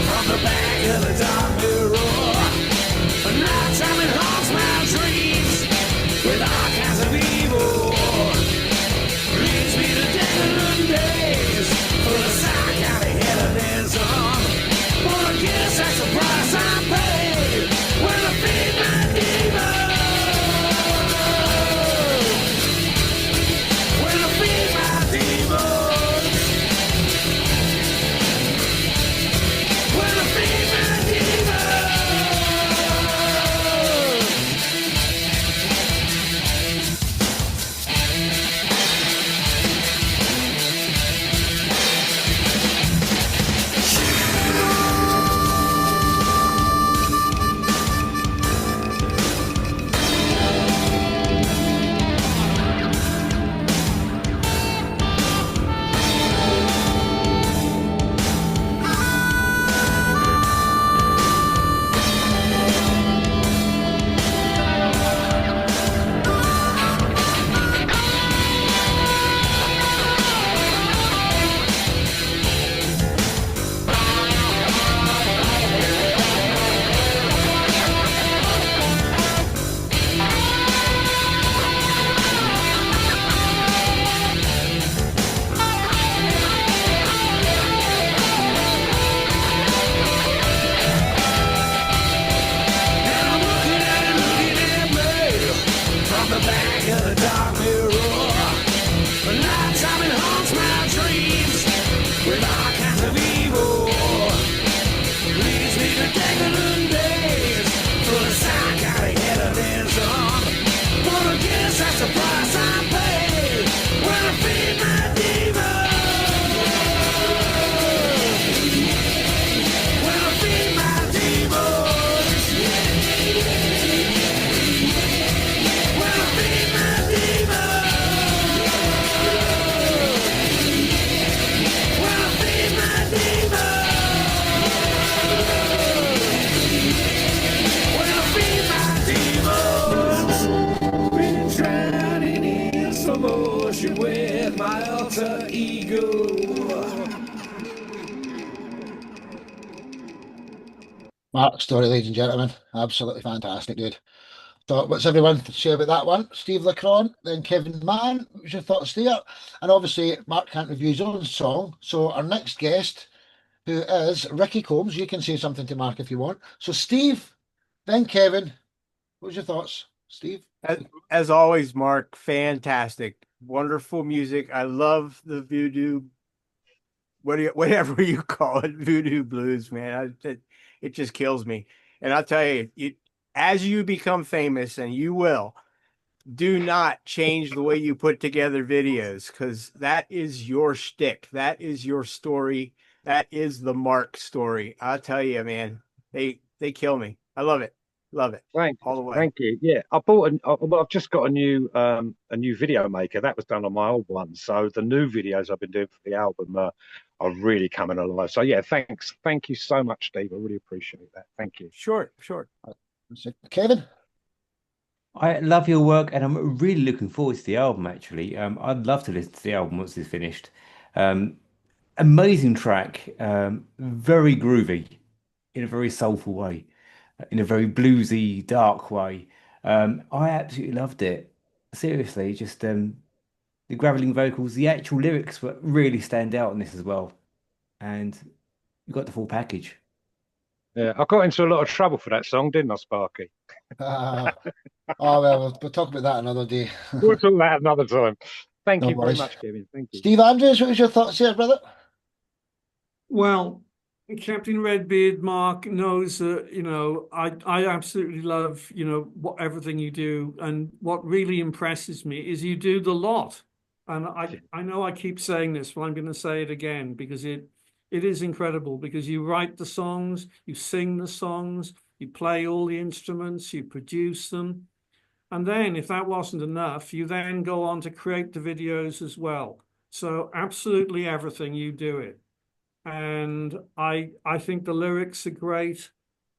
[SPEAKER 10] from the back of the dark mirror. Nighttime it haunts my dreams with all kinds of evil. Leads me to decadent days for the psychotic hedonism. But I guess that's the price I pay when I feed my demons. my alter ego.
[SPEAKER 1] Mark Story, ladies and gentlemen, absolutely fantastic, dude. So, what's everyone to say about that one? Steve Lacron, then Kevin Mann. What was your thoughts there? And obviously, Mark can't review his own song. So, our next guest, who is Ricky Combs, you can say something to Mark if you want. So, Steve, then Kevin. What was your thoughts, Steve?
[SPEAKER 4] As always, Mark, fantastic, wonderful music. I love the voodoo, whatever you call it, voodoo blues, man. It just kills me. And I'll tell you, as you become famous, and you will, do not change the way you put together videos, because that is your shtick. That is your story. That is the Mark story. I'll tell you, man, they kill me. I love it. Love it. All the way.
[SPEAKER 6] Thank you. Yeah, I've just got a new video maker that was done on my old one. So the new videos I've been doing for the album are really coming alive. So yeah, thank you so much, Steve. I really appreciate that. Thank you.
[SPEAKER 4] Sure.
[SPEAKER 1] Kevin?
[SPEAKER 3] I love your work, and I'm really looking forward to the album, actually. I'd love to listen to the album once it's finished. Amazing track, very groovy, in a very soulful way, in a very bluesy, dark way. I absolutely loved it. Seriously, just the graveling vocals, the actual lyrics really stand out on this as well. And you got the full package.
[SPEAKER 6] Yeah, I got into a lot of trouble for that song, didn't I, Sparky?
[SPEAKER 1] Oh, well, we'll talk about that another day.
[SPEAKER 6] We'll talk about that another time. Thank
[SPEAKER 1] No
[SPEAKER 6] you very
[SPEAKER 1] worries.
[SPEAKER 6] much, Kevin. Thank you.
[SPEAKER 1] Steve Andrews, what was your thoughts here, brother?
[SPEAKER 7] Well, Captain Redbeard, Mark knows that, I absolutely love, everything you do. And what really impresses me is you do the lot. And I know I keep saying this, but I'm going to say it again, because it is incredible, because you write the songs, you sing the songs, you play all the instruments, you produce them. And then if that wasn't enough, you then go on to create the videos as well. So absolutely everything, you do it. And I think the lyrics are great.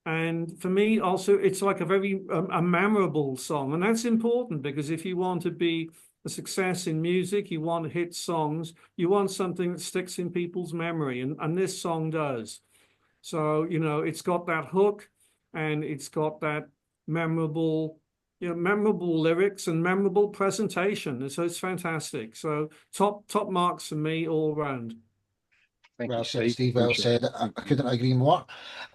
[SPEAKER 7] And for me also, it's like a very a memorable song. And that's important, because if you want to be a success in music, you want hit songs, you want something that sticks in people's memory. And this song does. So, it's got that hook, and it's got that memorable lyrics and memorable presentation. And so it's fantastic. So top marks for me all round.
[SPEAKER 1] Well said, Steve. Well said. I couldn't agree more.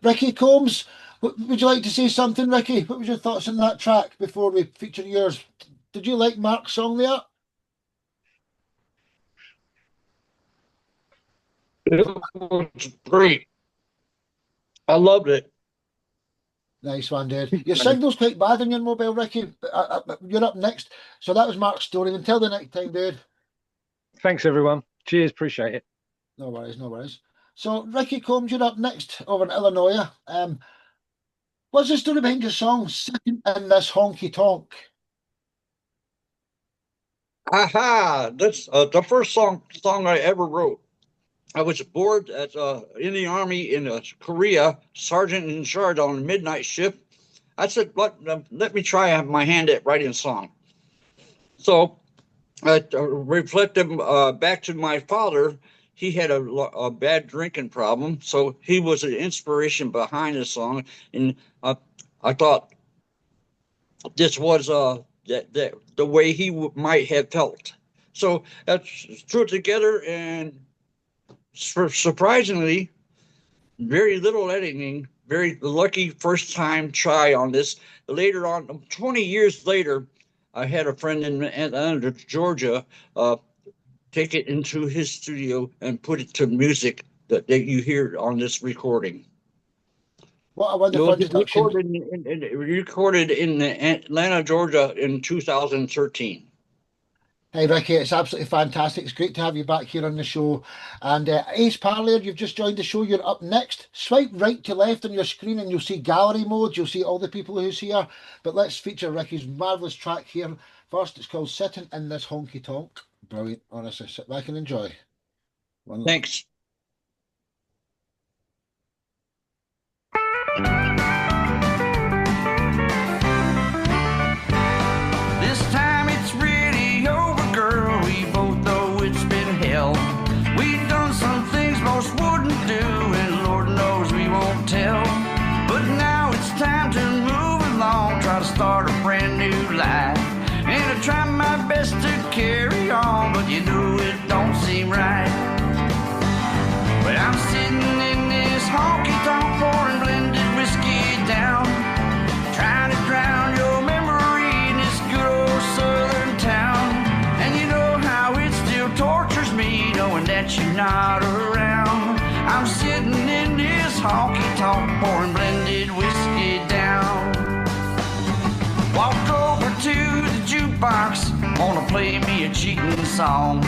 [SPEAKER 1] Ricky Combs, would you like to say something, Ricky? What was your thoughts on that track before we feature yours? Did you like Mark's song there?
[SPEAKER 14] It was great. I loved it.
[SPEAKER 1] Nice one, dude. Your signal's quite bad on your mobile, Ricky. You're up next. So that was Mark's story. Until the next time, dude.
[SPEAKER 6] Thanks, everyone. Cheers. Appreciate it.
[SPEAKER 1] No worries, no worries. So, Ricky Combs, you're up next over in Illinois. What's the story behind your song, Sitting in This Honky Tonk?
[SPEAKER 14] Aha! That's the first song I ever wrote. I was aboard in the Army in Korea, sergeant in charge on a midnight shift. I said, let me try my hand at writing a song. So I reflected back to my father. He had a bad drinking problem, so he was an inspiration behind the song. And I thought this was the way he might have felt. So that's threw it together, and surprisingly, very little editing, very lucky first time try on this. Later on, 20 years later, I had a friend in Atlanta, Georgia, take it into his studio and put it to music that you hear on this recording.
[SPEAKER 1] What a wonderful introduction.
[SPEAKER 14] Recorded in Atlanta, Georgia in 2013.
[SPEAKER 1] Hey, Ricky, it's absolutely fantastic. It's great to have you back here on the show. And Ace Parlier, you've just joined the show. You're up next. Swipe right to left on your screen and you'll see gallery mode. You'll see all the people who's here. But let's feature Ricky's marvellous track here. First, it's called Sitting in This Honky Tonk. Brilliant, honestly. Sit back and enjoy.
[SPEAKER 14] Thanks.
[SPEAKER 10] This time it's really over, girl. We both know it's cheating song.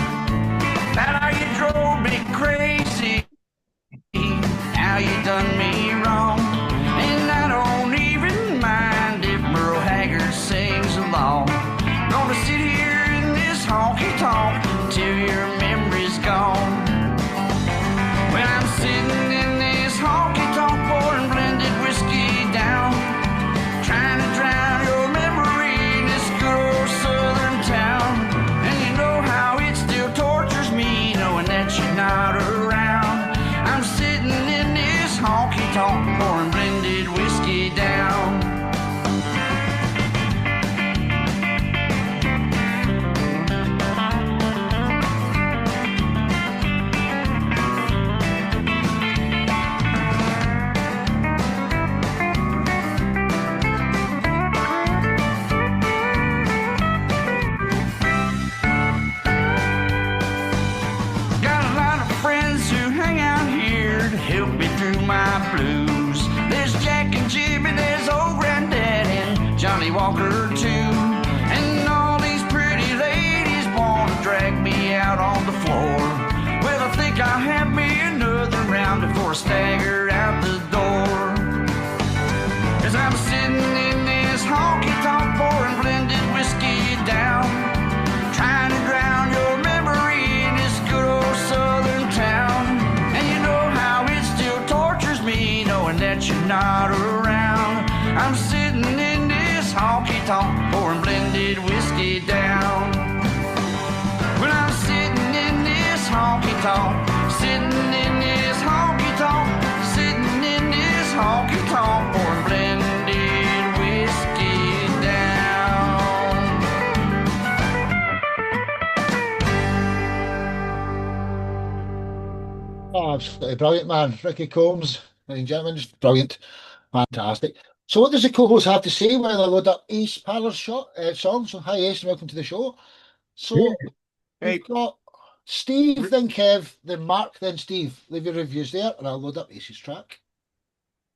[SPEAKER 10] That how you drove me crazy, how you done me wrong. And I don't even mind if Merle Haggard sings along. Gonna sit here in this honky-tonk till your memory's gone. When I'm sitting in this honky-tonk pouring blended whiskey down, trying to drown your memory in this good old southern town. And you know how it still tortures me knowing that you're not around. I'm sitting in this honky-tonk pouring blended whiskey down. Got a lot of friends who hang out here to help me through my blues. There's Jack and Jimmy, there's old Granddad and Johnny Walker too. And all these pretty ladies wanna drag me out on the floor. Well, I think I'll have me another round before I stagger out the door. Cause I'm sitting in this honky-tonk pouring blended whiskey down, trying to drown your memory in this good old southern town. And you know how it still tortures me knowing that you're not around. I'm sitting in this honky-tonk pouring blended whiskey down. When I'm sitting in this honky-tonk, sitting in this honky-tonk, sitting in this honky-tonk pouring blended whiskey down.
[SPEAKER 1] Oh, absolutely brilliant, man. Ricky Combs, ladies and gentlemen, just brilliant. Fantastic. So what does the co-host have to say when I load up Ace Parler's song? So hi Ace and welcome to the show. So
[SPEAKER 4] Hey.
[SPEAKER 1] we've got Steve, then Kev, then Mark, then Steve. Leave your reviews there and I'll load up Ace's track.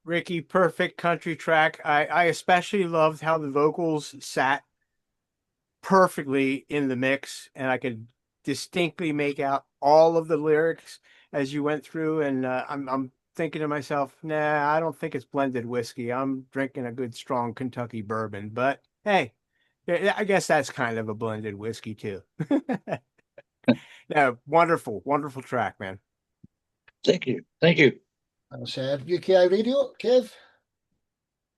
[SPEAKER 4] Ricky, perfect country track. I especially loved how the vocals sat perfectly in the mix, and I could distinctly make out all of the lyrics as you went through. And I'm thinking to myself, nah, I don't think it's blended whiskey. I'm drinking a good strong Kentucky bourbon. But hey, I guess that's kind of a blended whiskey too. Yeah, wonderful, wonderful track, man.
[SPEAKER 14] Thank you. Thank you.
[SPEAKER 1] Well said. UKI Radio, Kev.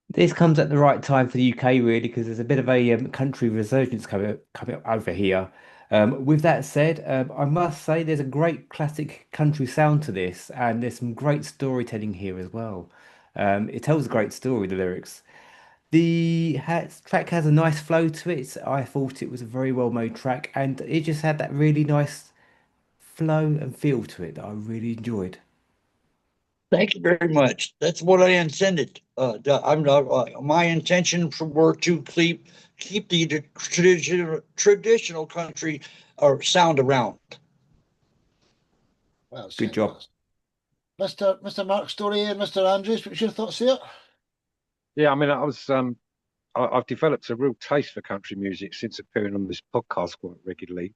[SPEAKER 3] This comes at the right time for the UK, really, because there's a bit of a country resurgence coming up over here. With that said, I must say there's a great classic country sound to this, and there's some great storytelling here as well. It tells a great story, the lyrics. The track has a nice flow to it. I thought it was a very well-made track, and it just had that really nice flow and feel to it that I really enjoyed.
[SPEAKER 14] Thank you very much. That's what I intended. My intention were to keep the traditional country or sound around.
[SPEAKER 1] Well,
[SPEAKER 3] Good job.
[SPEAKER 1] Mr. Mark Story and Mr. Andrews, what's your thoughts there?
[SPEAKER 6] Yeah, I mean, I've developed a real taste for country music since appearing on this podcast quite regularly.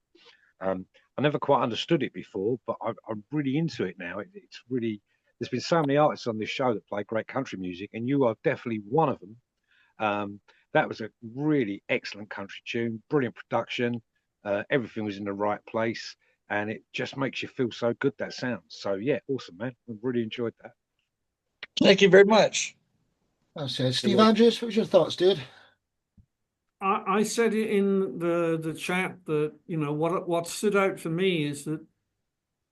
[SPEAKER 6] I never quite understood it before, but I'm really into it now. It's really, there's been so many artists on this show that play great country music, and you are definitely one of them. That was a really excellent country tune, brilliant production. Everything was in the right place, and it just makes you feel so good, that sound. So yeah, awesome, man. I really enjoyed that.
[SPEAKER 14] Thank you very much.
[SPEAKER 1] Well said. Steve Andrews, what was your thoughts, dude?
[SPEAKER 7] I said it in the chat that, you know, what stood out for me is that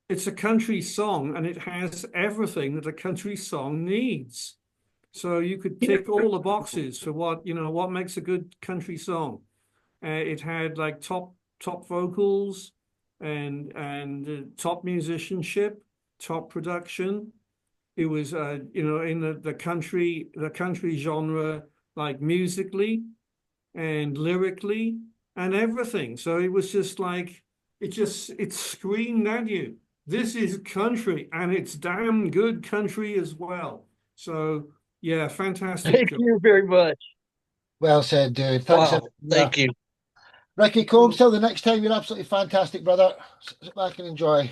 [SPEAKER 7] it's a country song and it has everything that a country song needs. So you could tick all the boxes for what makes a good country song. It had like top vocals and top musicianship, top production. It was in the country genre, like musically and lyrically and everything. So it was just like it screamed at you. This is country, and it's damn good country as well. So yeah, fantastic.
[SPEAKER 14] Thank you very much.
[SPEAKER 1] Well said, dude. Thanks.
[SPEAKER 14] Wow, thank you.
[SPEAKER 1] Ricky Combs, till the next time, you're absolutely fantastic, brother. Sit back and enjoy.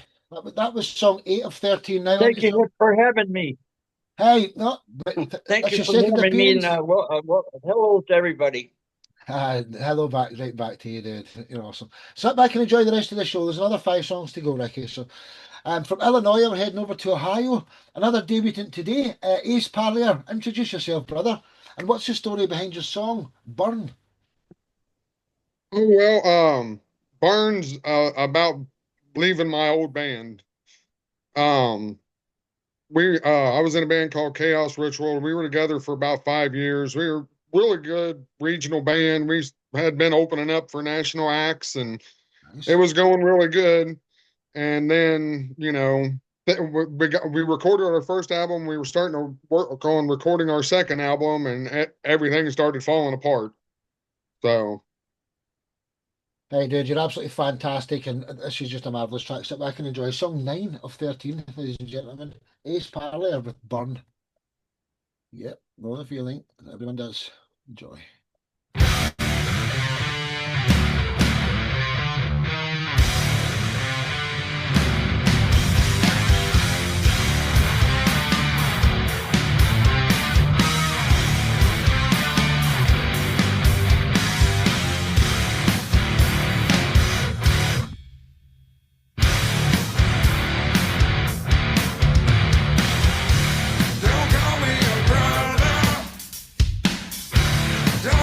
[SPEAKER 1] That was song 8 of 13 now.
[SPEAKER 14] Thank you for having me.
[SPEAKER 1] Hey, no,
[SPEAKER 14] Thank
[SPEAKER 1] that's
[SPEAKER 14] you
[SPEAKER 1] your
[SPEAKER 14] for
[SPEAKER 1] second
[SPEAKER 14] having me.
[SPEAKER 1] appearance.
[SPEAKER 14] And hello to everybody.
[SPEAKER 1] Hello back, right back to you, dude. You're awesome. Sit back and enjoy the rest of the show. There's another 5 songs to go, Ricky. So, from Illinois, we're heading over to Ohio. Another debutant today, Ace Parlier. Introduce yourself, brother. And what's the story behind your song, Burn?
[SPEAKER 15] Oh, well, Burn's about leaving my old band. I was in a band called Chaos Ritual. We were together for about 5 years. We were really good regional band. We had been opening up for national acts, and it was going really good. And then, you know, we recorded our first album. We were starting to work on recording our second album, and everything started falling apart. So.
[SPEAKER 1] Hey, dude, you're absolutely fantastic, and this is just a marvellous track. Sit back and enjoy song 9 of 13, ladies and gentlemen. Ace Parlier with Burn. Yep, know the feeling. Everyone does. Enjoy.
[SPEAKER 10] Don't call me a brother. Don't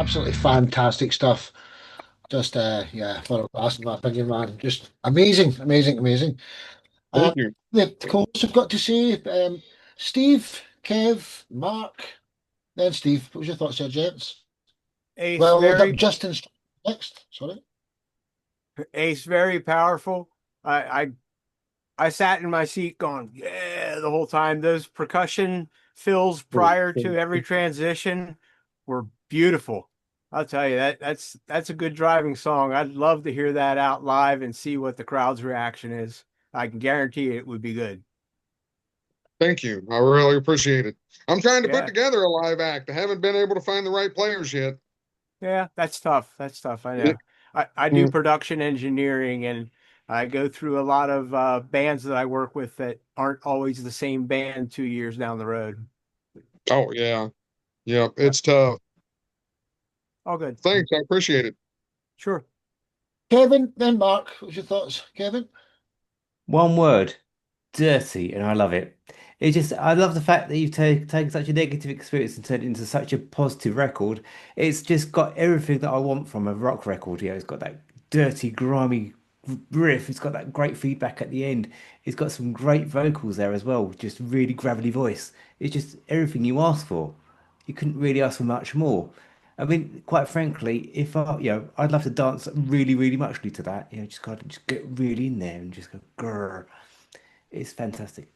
[SPEAKER 1] Absolutely fantastic stuff. Just yeah, for asking my opinion, man. Just amazing, amazing, amazing.
[SPEAKER 15] Thank you.
[SPEAKER 1] The co-hosts have got to say, Steve, Kev, Mark, then Steve. What was your thoughts there, gents?
[SPEAKER 4] Ace,
[SPEAKER 1] Well, Justin's next. Sorry.
[SPEAKER 4] very powerful. I sat in my seat going, yeah, the whole time. Those percussion fills prior to every transition were beautiful. I'll tell you that's a good driving song. I'd love to hear that out live and see what the crowd's reaction is. I can guarantee it would be good.
[SPEAKER 15] Thank you. I really appreciate it. I'm trying to
[SPEAKER 4] Yeah.
[SPEAKER 15] put together a live act. I haven't been able to find the right players yet.
[SPEAKER 4] Yeah, that's tough. That's tough. I know. I do production engineering, and I go through a lot of bands that I work with that aren't always the same band 2 years down the road.
[SPEAKER 15] Oh yeah. Yeah, it's tough.
[SPEAKER 4] All good.
[SPEAKER 15] Thanks. I appreciate it.
[SPEAKER 4] Sure.
[SPEAKER 1] Kevin, then Mark. What's your thoughts, Kevin?
[SPEAKER 3] One word, dirty, and I love it. I love the fact that you've taken such a negative experience and turned it into such a positive record. It's just got everything that I want from a rock record. It's got that dirty, grimy riff. It's got that great feedback at the end. It's got some great vocals there as well. Just really gravelly voice. It's just everything you asked for. You couldn't really ask for much more. I mean, quite frankly, if I'd love to dance really, really muchly to that. Just get really in there and just go grrr. It's fantastic.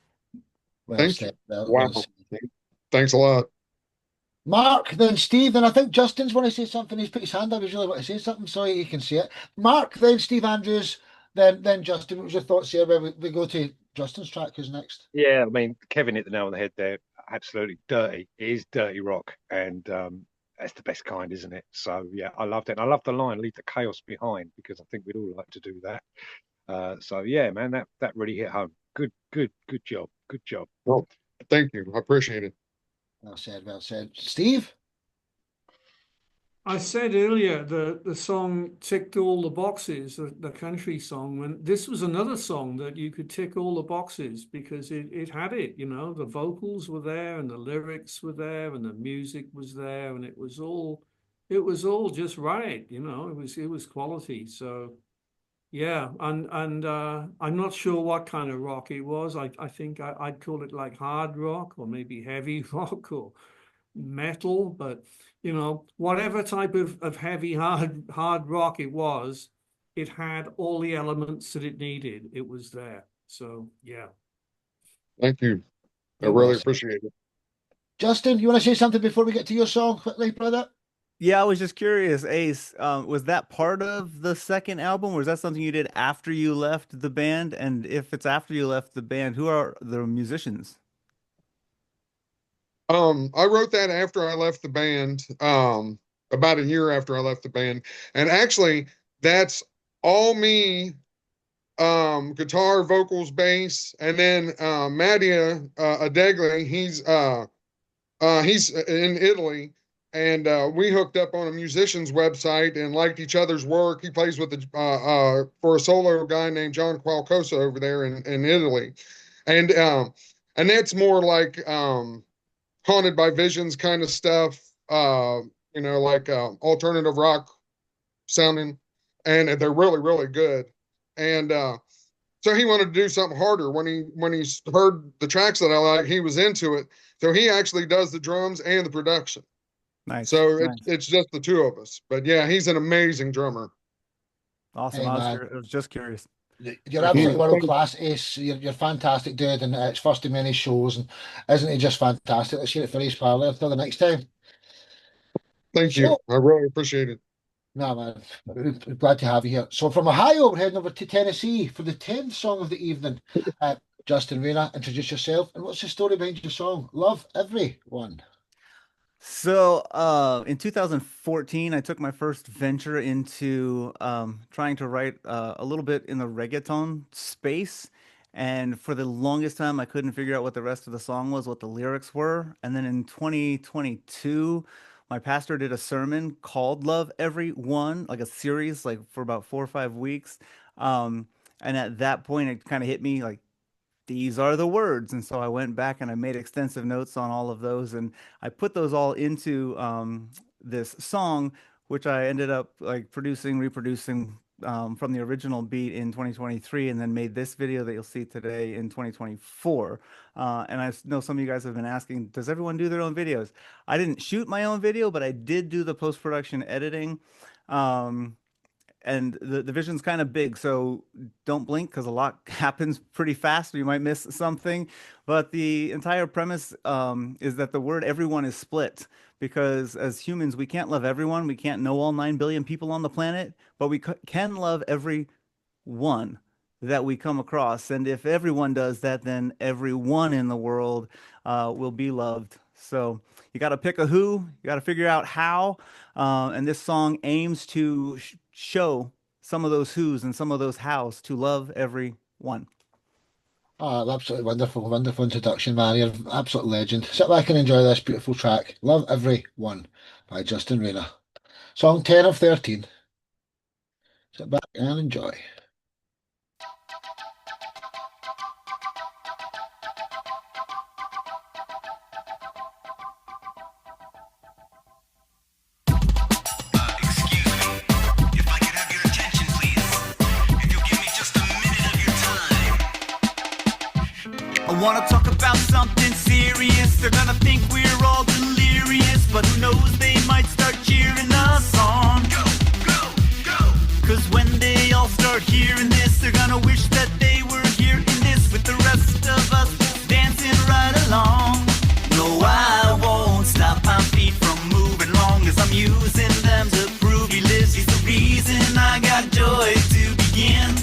[SPEAKER 1] Well
[SPEAKER 15] Thank
[SPEAKER 1] said.
[SPEAKER 15] you.
[SPEAKER 1] Well
[SPEAKER 15] Wow.
[SPEAKER 1] said.
[SPEAKER 15] Thanks a lot.
[SPEAKER 1] Mark, then Steve, then I think Justin's want to say something. He's put his hand up. He's really want to say something, so you can see it. Mark, then Steve Andrews, then Justin. What was your thoughts here? We go to Justin's track. Who's next?
[SPEAKER 6] Yeah, I mean, Kevin hit the nail on the head there. Absolutely dirty. It is dirty rock, and that's the best kind, isn't it? So yeah, I loved it. And I love the line, "Leave the chaos behind," because I think we'd all like to do that. So yeah, man, that really hit home. Good job. Good job.
[SPEAKER 15] Well, thank you. I appreciate it.
[SPEAKER 1] Well said. Well said. Steve?
[SPEAKER 7] I said earlier the song ticked all the boxes, the country song. When this was another song that you could tick all the boxes because it had it, the vocals were there and the lyrics were there and the music was there and it was all just right, it was quality. So yeah, and I'm not sure what kind of rock it was. I think I'd call it like hard rock or maybe heavy rock or metal, but whatever type of heavy hard rock it was, it had all the elements that it needed. It was there. So yeah.
[SPEAKER 15] Thank you. I
[SPEAKER 1] You're
[SPEAKER 15] really
[SPEAKER 1] welcome.
[SPEAKER 15] appreciate it.
[SPEAKER 1] Justin, you want to say something before we get to your song quickly, brother?
[SPEAKER 16] Yeah, I was just curious, Ace, was that part of the second album, or is that something you did after you left the band? And if it's after you left the band, who are the musicians?
[SPEAKER 15] I wrote that after I left the band, about a year after I left the band. And actually, that's all me, guitar, vocals, bass, and then Mattia Adegli, he's in Italy. And we hooked up on a musician's website and liked each other's work. He plays with for a solo guy named John Qualcosa over there in Italy, and that's more like Haunted by Visions kind of stuff. Like alternative rock sounding, and they're really really good. And so he wanted to do something harder. When he heard the tracks that I like, he was into it. So he actually does the drums and the production.
[SPEAKER 16] Nice.
[SPEAKER 15] So
[SPEAKER 16] nice.
[SPEAKER 15] it's just the two of us. But yeah, he's an amazing drummer.
[SPEAKER 16] Awesome.
[SPEAKER 1] Hey,
[SPEAKER 16] I
[SPEAKER 1] man.
[SPEAKER 16] was just curious.
[SPEAKER 1] You're absolutely world class, Ace. You're fantastic, dude, and it's first in many shows, and isn't he just fantastic? Let's hear it for Ace Parley. Until the next time.
[SPEAKER 15] Thank you. I really appreciate it.
[SPEAKER 1] No, man. We're glad to have you here. So from Ohio, we're heading over to Tennessee for the 10th song of the evening. Justin Reyna, introduce yourself, and what's the story behind your song? Love Everyone.
[SPEAKER 16] So, in 2014, I took my first venture into trying to write a little bit in the reggaeton space. And for the longest time, I couldn't figure out what the rest of the song was, what the lyrics were. And then in 2022, my pastor did a sermon called Love Everyone, like a series, like for about 4 or 5 weeks. And at that point, it kind of hit me like, these are the words. And so I went back and I made extensive notes on all of those, and I put those all into this song, which I ended up like reproducing from the original beat in 2023, and then made this video that you'll see today in 2024. And I know some of you guys have been asking, does everyone do their own videos? I didn't shoot my own video, but I did do the post-production editing. And the vision's kind of big, so don't blink because a lot happens pretty fast. You might miss something. But the entire premise is that the word everyone is split, because as humans, we can't love everyone. We can't know all 9 billion people on the planet, but we can love every one that we come across. And if everyone does that, then everyone in the world will be loved. So you got to pick a who, you got to figure out how. And this song aims to show some of those who's and some of those hows to love everyone.
[SPEAKER 1] Oh, absolutely wonderful, wonderful introduction, man. You're an absolute legend. Sit back and enjoy this beautiful track, Love Everyone by Justin Rayner. Song 10 of 13. Sit back and enjoy.
[SPEAKER 10] I wanna talk about something serious. They're gonna think we're all delirious, but who knows, they might start cheering us on. Go, go, go! Cause when they all start hearing this, they're gonna wish that they were here in this with the rest of us dancing right along. No, I won't stop my feet from moving long as I'm using them to prove he lives. He's the reason I got joy to begin.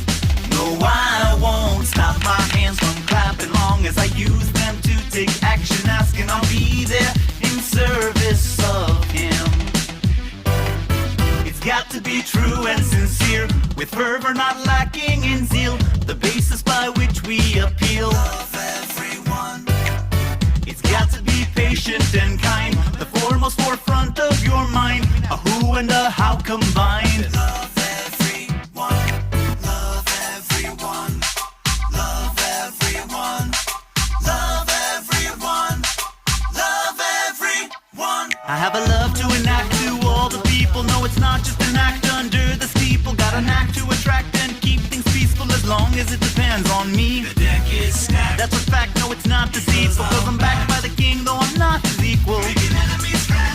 [SPEAKER 10] No, I won't stop my hands from clapping long as I use them to take action, asking I'll be there in service of him. It's got to be true and sincere, with fervor not lacking in zeal, the basis by which we appeal. Love everyone. It's got to be patient and kind, the foremost forefront of your mind, a who and a how combined. Love everyone. Love everyone. Love everyone. Love everyone. Love everyone. I have a love to enact to all the people. No, it's not just an act under the steeple. Got an act to attract and keep things peaceful as long as it depends on me. The deck is stacked. That's a fact, no, it's not deceitful. Cause I'm backed by the king, though I'm not his equal.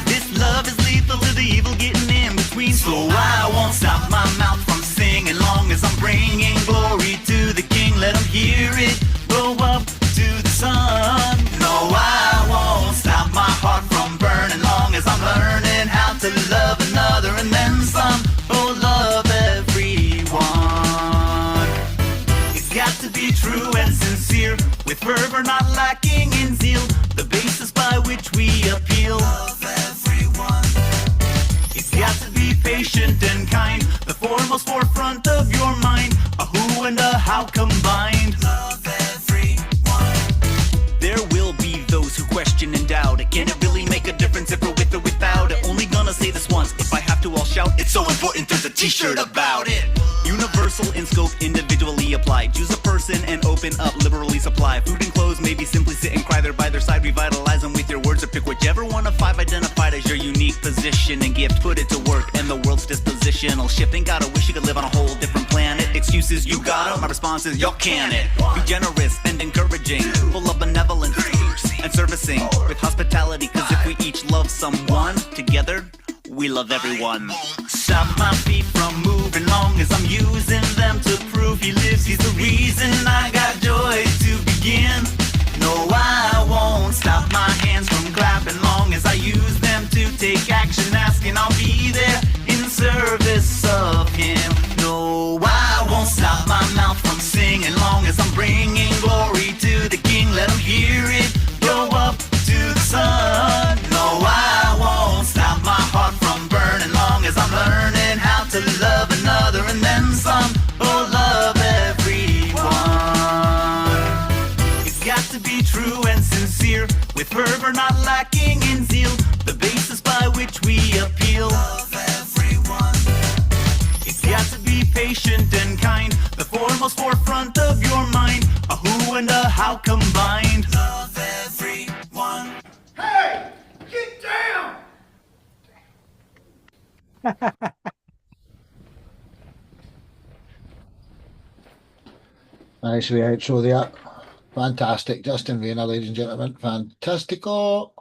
[SPEAKER 10] This love is lethal to the evil getting in between. So I won't stop my mouth from singing long as I'm bringing glory to the king. Let him hear it go up to the sun. No, I won't stop my heart from burning long as I'm learning how to love another and then some. Oh, love everyone. It's got to be true and sincere, with fervor not lacking in zeal, the basis by which we appeal. Love everyone. It's got to be patient and kind, the foremost forefront of your mind, a who and a how combined. Love everyone. There will be those who question and doubt it. Can it really make a difference if we're with or without it? Only gonna say this once, if I have to I'll shout. It's so important, there's a t-shirt about it. Universal in scope, individually applied. Choose a person and open up, liberally supply. Food and clothes, maybe simply sit and cry. They're by their side, revitalize them with your words, or pick whichever one of 5 identified as your unique position and gift. Put it to work and the world's dispositional shift. Ain't gotta wish you could live on a whole different planet. Excuses, you got 'em. My response is, y'all can it. Be generous and encouraging, full of benevolence and servicing with hospitality. Cause if we each love someone together, we love everyone. Stop my feet from moving long as I'm using them to prove he lives. He's the reason I got joy to begin. No, I won't stop my hands from clapping long as I use them to take action, asking I'll be there in service of him. No, I won't stop my mouth from singing long as I'm bringing glory to the king. Let him hear it go up to the sun. No, I won't stop my heart from burning long as I'm learning how to love another and then some. Oh, love everyone. It's got to be true and sincere, with fervor not lacking in zeal, the basis by which we appeal. Love everyone. It's got to be patient and kind, the foremost forefront of your mind, a who and a how combined. Love everyone.
[SPEAKER 17] Hey, get down!
[SPEAKER 1] Nice way outro there. Fantastic. Justin Rayner, ladies and gentlemen. Fantastico.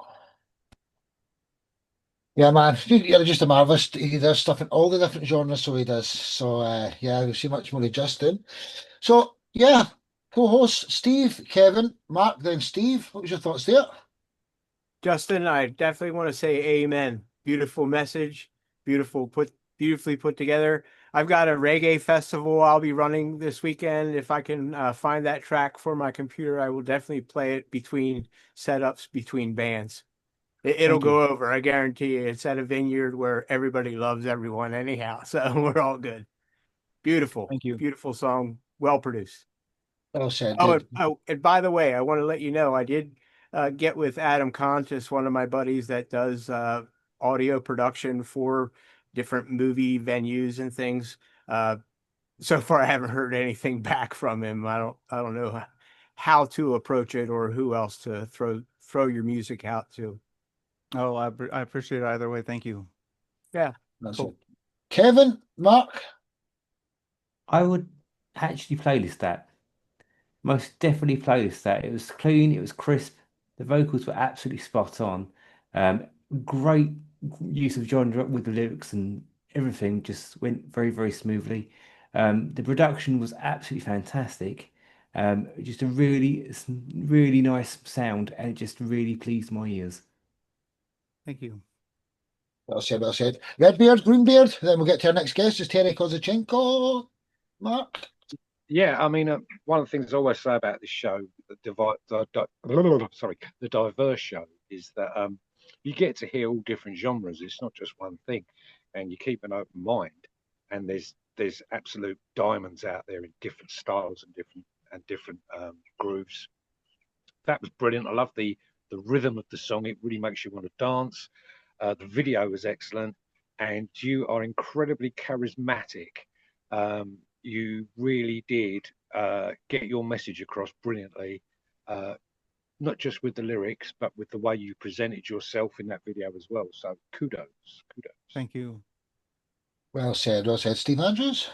[SPEAKER 1] Yeah, man, you're just a marvelous. He does stuff in all the different genres, so he does. So, yeah, we'll see much more of Justin. So, yeah, co-hosts Steve, Kevin, Mark, then Steve. What was your thoughts there?
[SPEAKER 4] Justin, I definitely want to say amen. Beautiful message, beautifully put together. I've got a reggae festival I'll be running this weekend. If I can find that track for my computer, I will definitely play it between setups, between bands. It'll go over, I guarantee you. It's at a vineyard where everybody loves everyone anyhow, so we're all good. Beautiful.
[SPEAKER 16] Thank you.
[SPEAKER 4] Beautiful song, well produced.
[SPEAKER 1] Well said.
[SPEAKER 4] Oh, and by the way, I want to let you know, I did get with Adam Contis, one of my buddies that does audio production for different movie venues and things. So far, I haven't heard anything back from him. I don't know how to approach it or who else to throw your music out to.
[SPEAKER 16] Oh, I appreciate it either way. Thank you.
[SPEAKER 4] Yeah.
[SPEAKER 1] That's
[SPEAKER 4] Cool.
[SPEAKER 1] it. Kevin, Mark.
[SPEAKER 3] I would actually playlist that. Most definitely playlist that. It was clean, it was crisp. The vocals were absolutely spot on. Great use of genre with the lyrics and everything just went very, very smoothly. The production was absolutely fantastic. Just a really nice sound, and it just really pleased my ears.
[SPEAKER 16] Thank you.
[SPEAKER 1] Well said, well said. Redbeard, Greenbeard. Then we'll get to our next guest, is Terry Kozachenko. Mark.
[SPEAKER 6] Yeah, I mean, one of the things I always say about this show, the diverse show, is that you get to hear all different genres. It's not just one thing, and you keep an open mind. And there's absolute diamonds out there in different styles and different grooves. That was brilliant. I love the rhythm of the song. It really makes you want to dance. The video was excellent, and you are incredibly charismatic. You really did get your message across brilliantly, not just with the lyrics, but with the way you presented yourself in that video as well. So kudos.
[SPEAKER 16] Thank you.
[SPEAKER 1] Well said, well said. Steve Andrews.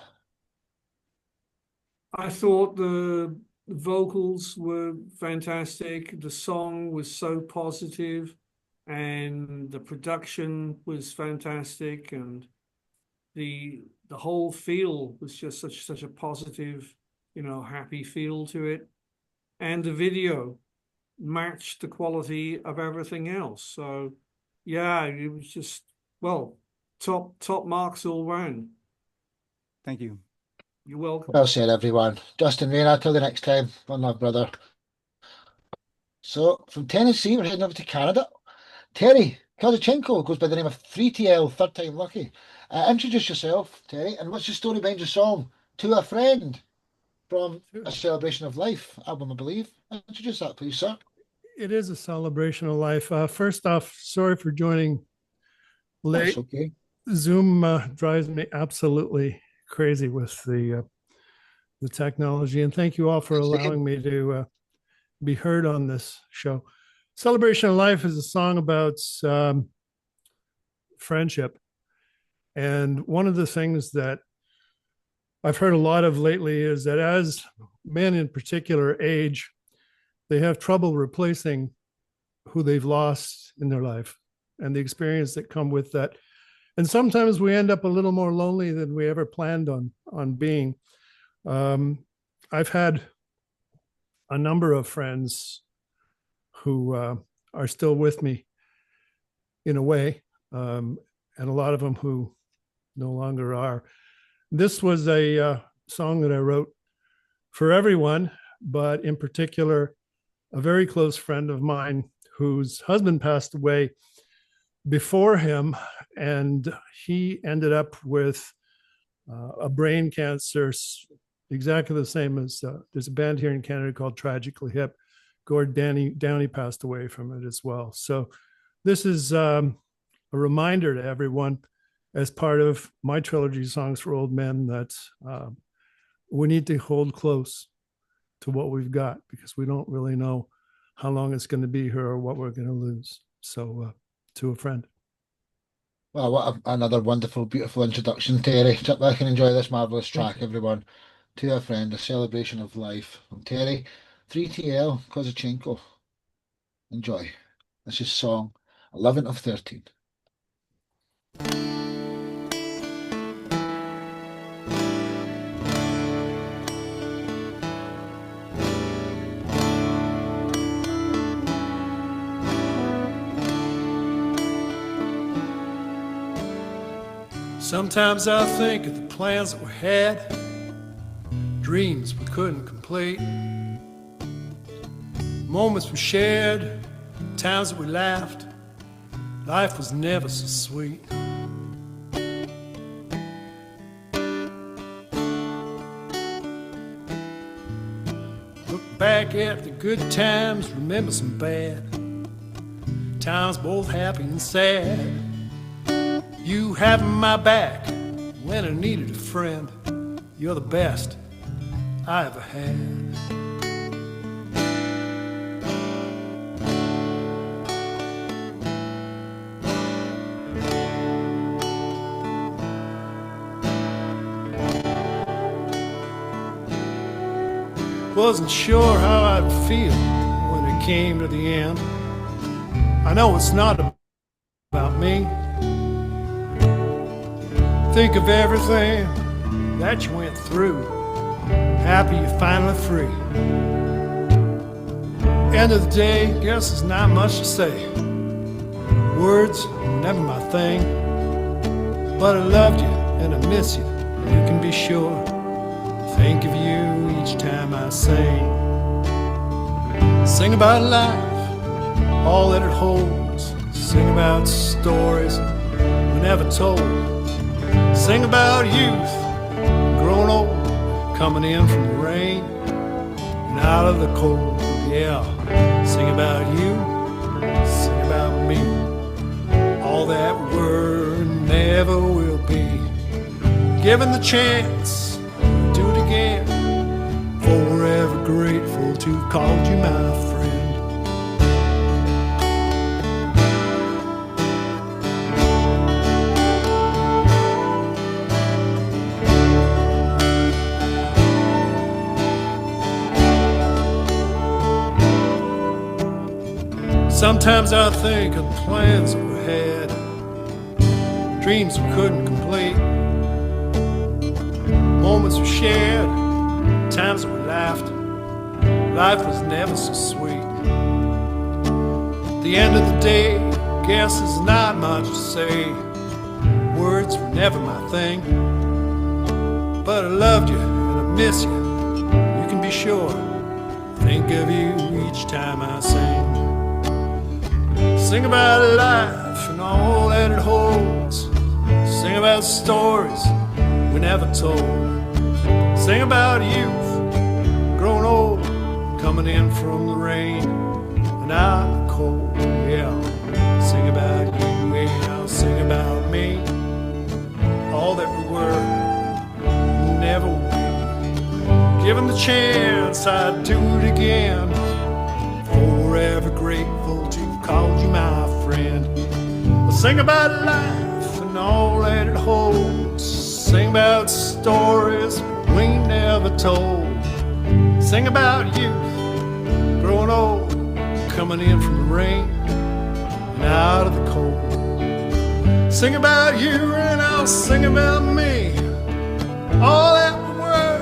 [SPEAKER 7] I thought the vocals were fantastic. The song was so positive, and the production was fantastic, and the whole feel was just such a positive, happy feel to it. And the video matched the quality of everything else. So yeah, it was just, well, top marks all round.
[SPEAKER 16] Thank you.
[SPEAKER 7] You're welcome.
[SPEAKER 1] Well said, everyone. Justin Rayner, till the next time. One love, brother. So, from Tennessee, we're heading over to Canada. Terry Kozachenko goes by the name of 3TL, Third Time Lucky. Introduce yourself, Terry, and what's the story behind your song, To a Friend, from A Celebration of Life album, I believe. Introduce that, please, sir.
[SPEAKER 17] It is a celebration of life. First off, sorry for joining late.
[SPEAKER 1] That's okay.
[SPEAKER 17] Zoom drives me absolutely crazy with the technology, and thank you all for allowing me to be heard on this show. Celebration of Life is a song about friendship, and one of the things that I've heard a lot of lately is that as men in particular age, they have trouble replacing who they've lost in their life and the experience that come with that. And sometimes we end up a little more lonely than we ever planned on being. I've had a number of friends who are still with me in a way, and a lot of them who no longer are. This was a song that I wrote for everyone, but in particular, a very close friend of mine whose husband passed away before him, and he ended up with a brain cancer, exactly the same as there's a band here in Canada called Tragically Hip. Gord Downey passed away from it as well. So this is a reminder to everyone, as part of my trilogy, Songs for Old Men, that we need to hold close to what we've got, because we don't really know how long it's going to be here or what we're going to lose. So To a Friend.
[SPEAKER 1] Well, another wonderful, beautiful introduction, Terry. Sit back and enjoy this marvelous track, everyone. To a Friend, a celebration of life. From Terry, 3TL, Kozachenko. Enjoy. This is song 11 of 13.
[SPEAKER 18] Sometimes I think of the plans that we had, dreams we couldn't complete, moments we shared, times that we laughed. Life was never so sweet. Look back at the good times, remember some bad times, both happy and sad. You having my back when I needed a friend. You're the best I ever had. Wasn't sure how I'd feel when it came to the end. I know it's not about me. Think of everything that you went through. Happy you're finally free. End of the day, guess there's not much to say. Words were never my thing, but I loved you and I miss you. You can be sure. Think of you each time I sing. Sing about life, all that it holds. Sing about stories we never told. Sing about youth, growing old, coming in from the rain and out of the cold. Yeah, sing about you, sing about me. All that were and never will be. Given the chance, do it again. Forever grateful to have called you my friend. Sometimes I think of the plans that we had, dreams we couldn't complete, moments we shared, times that we laughed. Life was never so sweet. At the end of the day, guess there's not much to say. Words were never my thing, but I loved you and I miss you. You can be sure. Think of you each time I sing. Sing about life and all that it holds. Sing about stories we never told. Sing about youth, growing old, coming in from the rain and out of the cold. Yeah, sing about you, yeah, sing about me. All that we were, never will be. Given the chance, I'd do it again. Forever grateful to have called you my friend. We'll sing about life and all that it holds. Sing about stories we never told. Sing about youth, growing old, coming in from the rain and out of the cold. Sing about you and I'll sing about me. All that we were,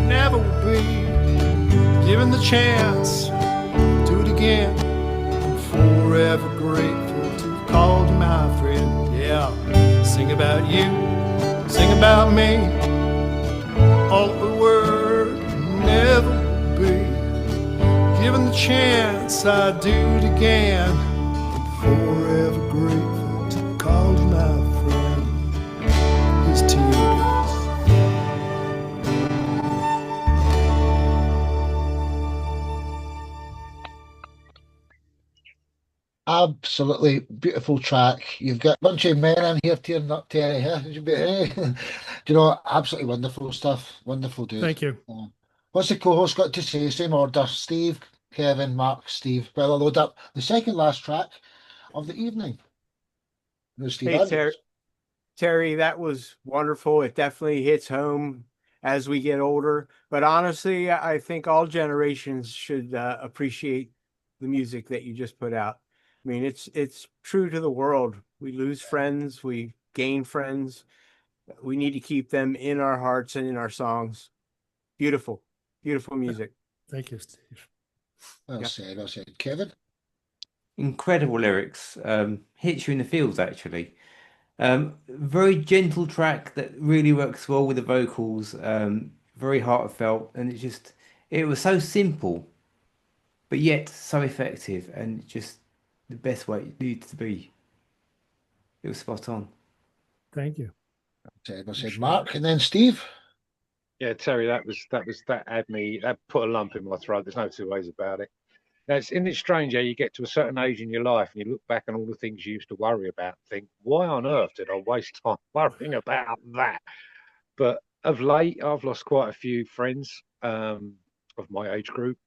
[SPEAKER 18] never will be. Given the chance, do it again. I'm forever grateful to have called you my friend. Yeah, sing about you, sing about me. All that we were, never will be. Given the chance, I'd do it again. I'm forever grateful to have called you my friend. Here's to you guys.
[SPEAKER 1] Absolutely beautiful track. You've got a bunch of men in here tearing up, Terry. Huh? Do you know, absolutely wonderful stuff. Wonderful, dude.
[SPEAKER 17] Thank you.
[SPEAKER 1] What's the co-host got to say? Same order. Steve, Kevin, Mark, Steve. Well, I'll load up the second last track of the evening. Steve
[SPEAKER 4] Hey,
[SPEAKER 1] Andrews.
[SPEAKER 4] Terry, that was wonderful. It definitely hits home as we get older. But honestly, I think all generations should appreciate the music that you just put out. I mean, it's true to the world. We lose friends, we gain friends. We need to keep them in our hearts and in our songs. Beautiful, beautiful music.
[SPEAKER 17] Thank you, Steve.
[SPEAKER 1] Well said, well said. Kevin?
[SPEAKER 3] Incredible lyrics. Hits you in the feels, actually. Very gentle track that really works well with the vocals. Very heartfelt, and it was so simple, but yet so effective, and just the best way it needs to be. It was spot on.
[SPEAKER 17] Thank you.
[SPEAKER 1] Well said, Mark, and then Steve.
[SPEAKER 6] Yeah, Terry, that put a lump in my throat. There's no two ways about it. Isn't it strange how you get to a certain age in your life and you look back on all the things you used to worry about and think, why on earth did I waste time worrying about that? But of late, I've lost quite a few friends of my age group.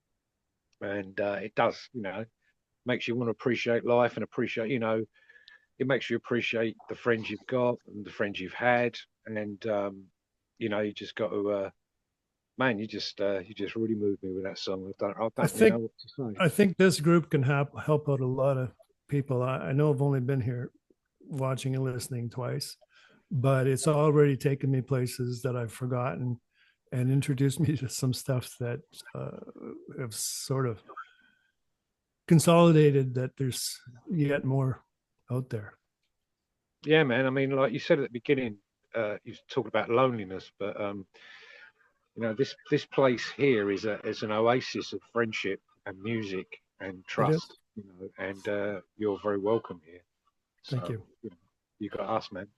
[SPEAKER 6] And it does, makes you want to appreciate life and appreciate, it makes you appreciate the friends you've got and the friends you've had. And, you just got to, man, you just really moved me with that song. I don't know what to say.
[SPEAKER 17] I think this group can help out a lot of people. I know I've only been here watching and listening twice, but it's already taken me places that I've forgotten and introduced me to some stuff that have sort of consolidated that there's yet more out there.
[SPEAKER 6] Yeah, man. I mean, like you said at the beginning, you talked about loneliness, but this place here is an oasis of friendship and music and trust. And you're very welcome here.
[SPEAKER 17] Thank you.
[SPEAKER 6] You got us, man.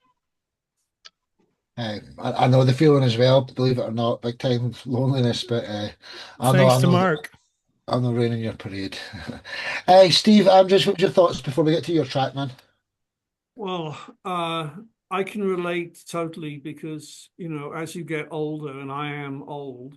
[SPEAKER 1] I know the feeling as well, believe it or not, big time loneliness, but
[SPEAKER 17] Thanks to Mark.
[SPEAKER 1] I'm not raining your parade. Steve Andrews, what's your thoughts before we get to your track, man?
[SPEAKER 7] Well, I can relate totally because, as you get older, and I am old,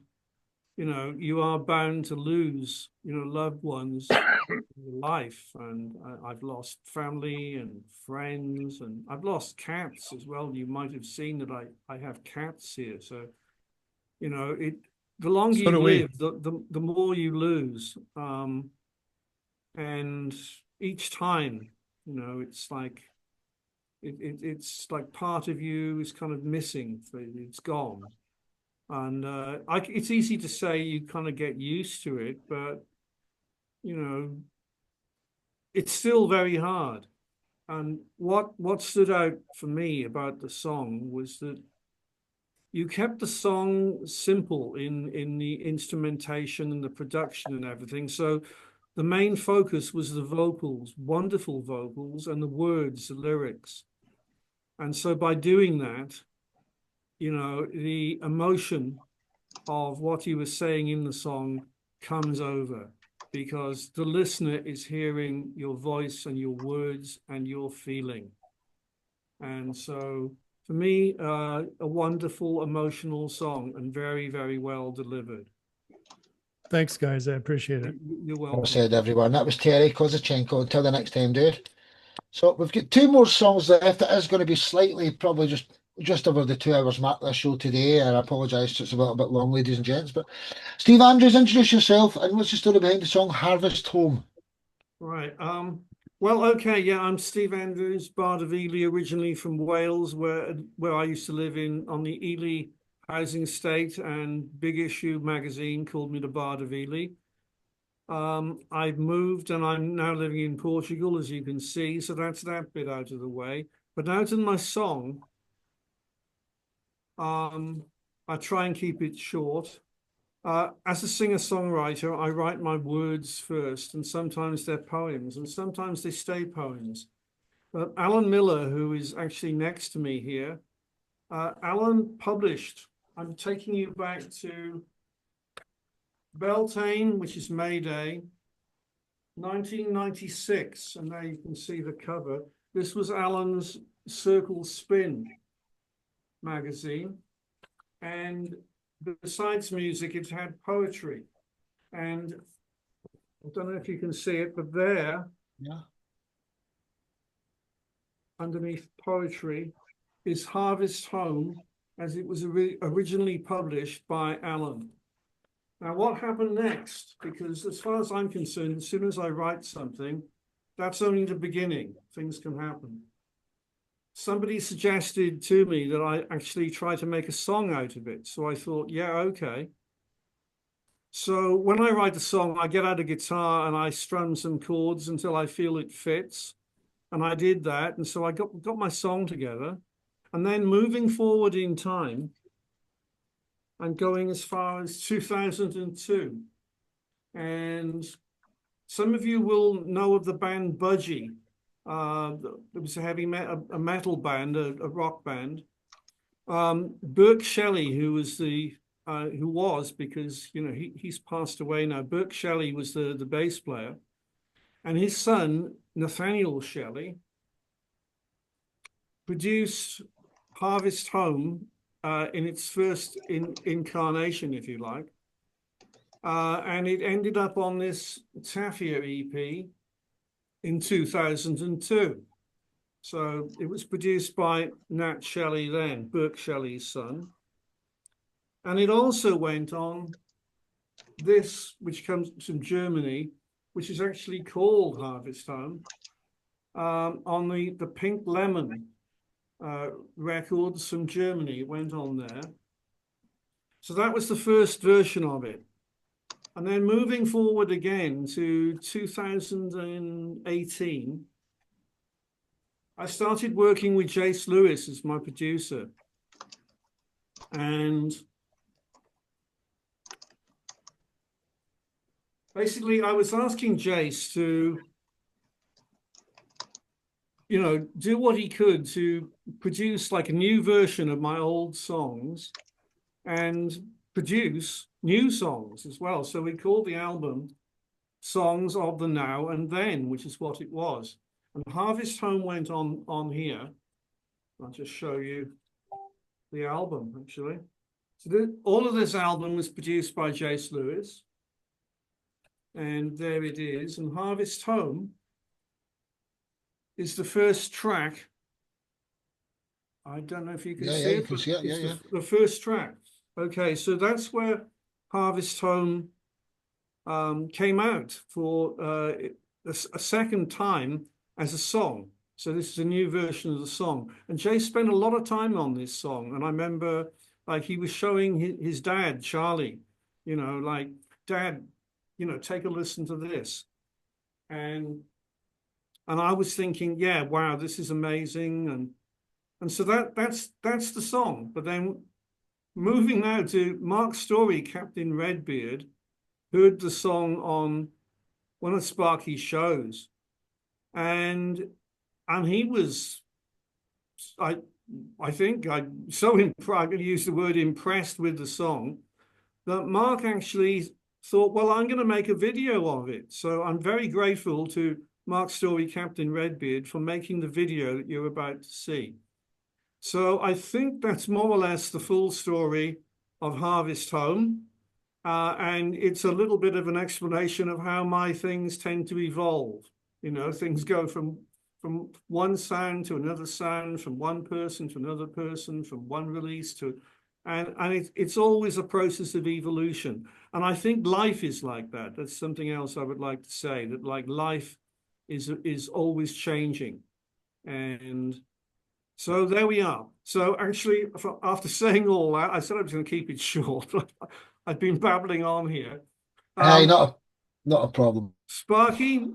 [SPEAKER 7] you are bound to lose, loved ones in life. And I've lost family and friends, and I've lost cats as well. You might have seen that I have cats here. So, the longer you live, the more you lose. And each time, it's like, it's like part of you is kind of missing. It's gone. And it's easy to say you kind of get used to it, but it's still very hard. And what stood out for me about the song was that you kept the song simple in the instrumentation and the production and everything. So the main focus was the vocals, wonderful vocals, and the words, the lyrics. And so by doing that, the emotion of what he was saying in the song comes over because the listener is hearing your voice and your words and your feeling. And so for me, a wonderful emotional song and very, very well delivered.
[SPEAKER 17] Thanks, guys. I appreciate it.
[SPEAKER 7] You're welcome.
[SPEAKER 1] Well said, everyone. That was Terry Kozachenko. Until the next time, dude. So we've got two more songs left. It is going to be slightly, probably just over the 2 hours mark this show today. And I apologise, it's a little bit long, ladies and gents. But Steve Andrews, introduce yourself and what's the story behind the song Harvest Home?
[SPEAKER 7] Right. Well, okay, yeah, I'm Steve Andrews, Bard of Ely, originally from Wales, where I used to live on the Ely housing estate, and Big Issue magazine called me the Bard of Ely. I've moved and I'm now living in Portugal, as you can see, so that's that bit out of the way. But now to my song, I try and keep it short. As a singer-songwriter, I write my words first, and sometimes they're poems, and sometimes they stay poems. But Alan Miller, who is actually next to me here, Alan published, I'm taking you back to Beltane, which is May Day, 1996, and there you can see the cover. This was Alan's Circle Spin magazine, and besides music, it had poetry. And I don't know if you can see it, but there,
[SPEAKER 1] yeah,
[SPEAKER 7] underneath poetry is Harvest Home, as it was originally published by Alan. Now, what happened next? Because as far as I'm concerned, as soon as I write something, that's only the beginning. Things can happen. Somebody suggested to me that I actually try to make a song out of it. So I thought, yeah, okay. So when I write a song, I get out a guitar and I strum some chords until I feel it fits. And I did that. And so I got my song together. And then moving forward in time, I'm going as far as 2002. And some of you will know of the band Budgie. It was a metal band, a rock band. Burke Shelley, who was, because he's passed away now. Burke Shelley was the bass player, and his son Nathaniel Shelley produced Harvest Home in its first incarnation, if you like, and it ended up on this Tafia EP in 2002. So it was produced by Nat Shelley then, Burke Shelley's son. And it also went on this, which comes from Germany, which is actually called Harvest Home, on the Pink Lemon records from Germany. It went on there. So that was the first version of it. And then moving forward again to 2018, I started working with Jace Lewis as my producer. And basically, I was asking Jace to, do what he could to produce like a new version of my old songs and produce new songs as well. So we called the album Songs of the Now and Then, which is what it was. And Harvest Home went on here. I'll just show you the album, actually. So all of this album was produced by Jace Lewis. And there it is. And Harvest Home is the first track. I don't know if you can see it, but it's the first track. Okay, so that's where Harvest Home came out for a second time as a song. So this is a new version of the song. And Jay spent a lot of time on this song. And I remember like he was showing his dad, Charlie, like, Dad, take a listen to this. And I was thinking, yeah, wow, this is amazing. And so that's the song. But then moving now to Mark Story, Captain Redbeard, heard the song on one of Sparky's shows. And he was, I think, I'm going to use the word impressed with the song, that Mark actually thought, well, I'm going to make a video of it. So I'm very grateful to Mark Story, Captain Redbeard, for making the video that you're about to see. So I think that's more or less the full story of Harvest Home. And it's a little bit of an explanation of how my things tend to evolve. Things go from one sound to another sound, from one person to another person, from one release to, and it's always a process of evolution. And I think life is like that. That's something else I would like to say, that like life is always changing. And so there we are. So actually, after saying all that, I said I was going to keep it short. I've been babbling on here.
[SPEAKER 1] Hey, not a problem.
[SPEAKER 7] Sparky,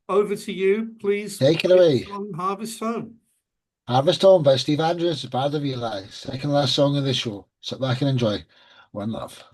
[SPEAKER 7] over to you, please.
[SPEAKER 1] Take it away.
[SPEAKER 7] Harvest Home.
[SPEAKER 1] Harvest Home by Steve Andrews, Band of Eli. Second last song of the show. Sit back and enjoy. One love.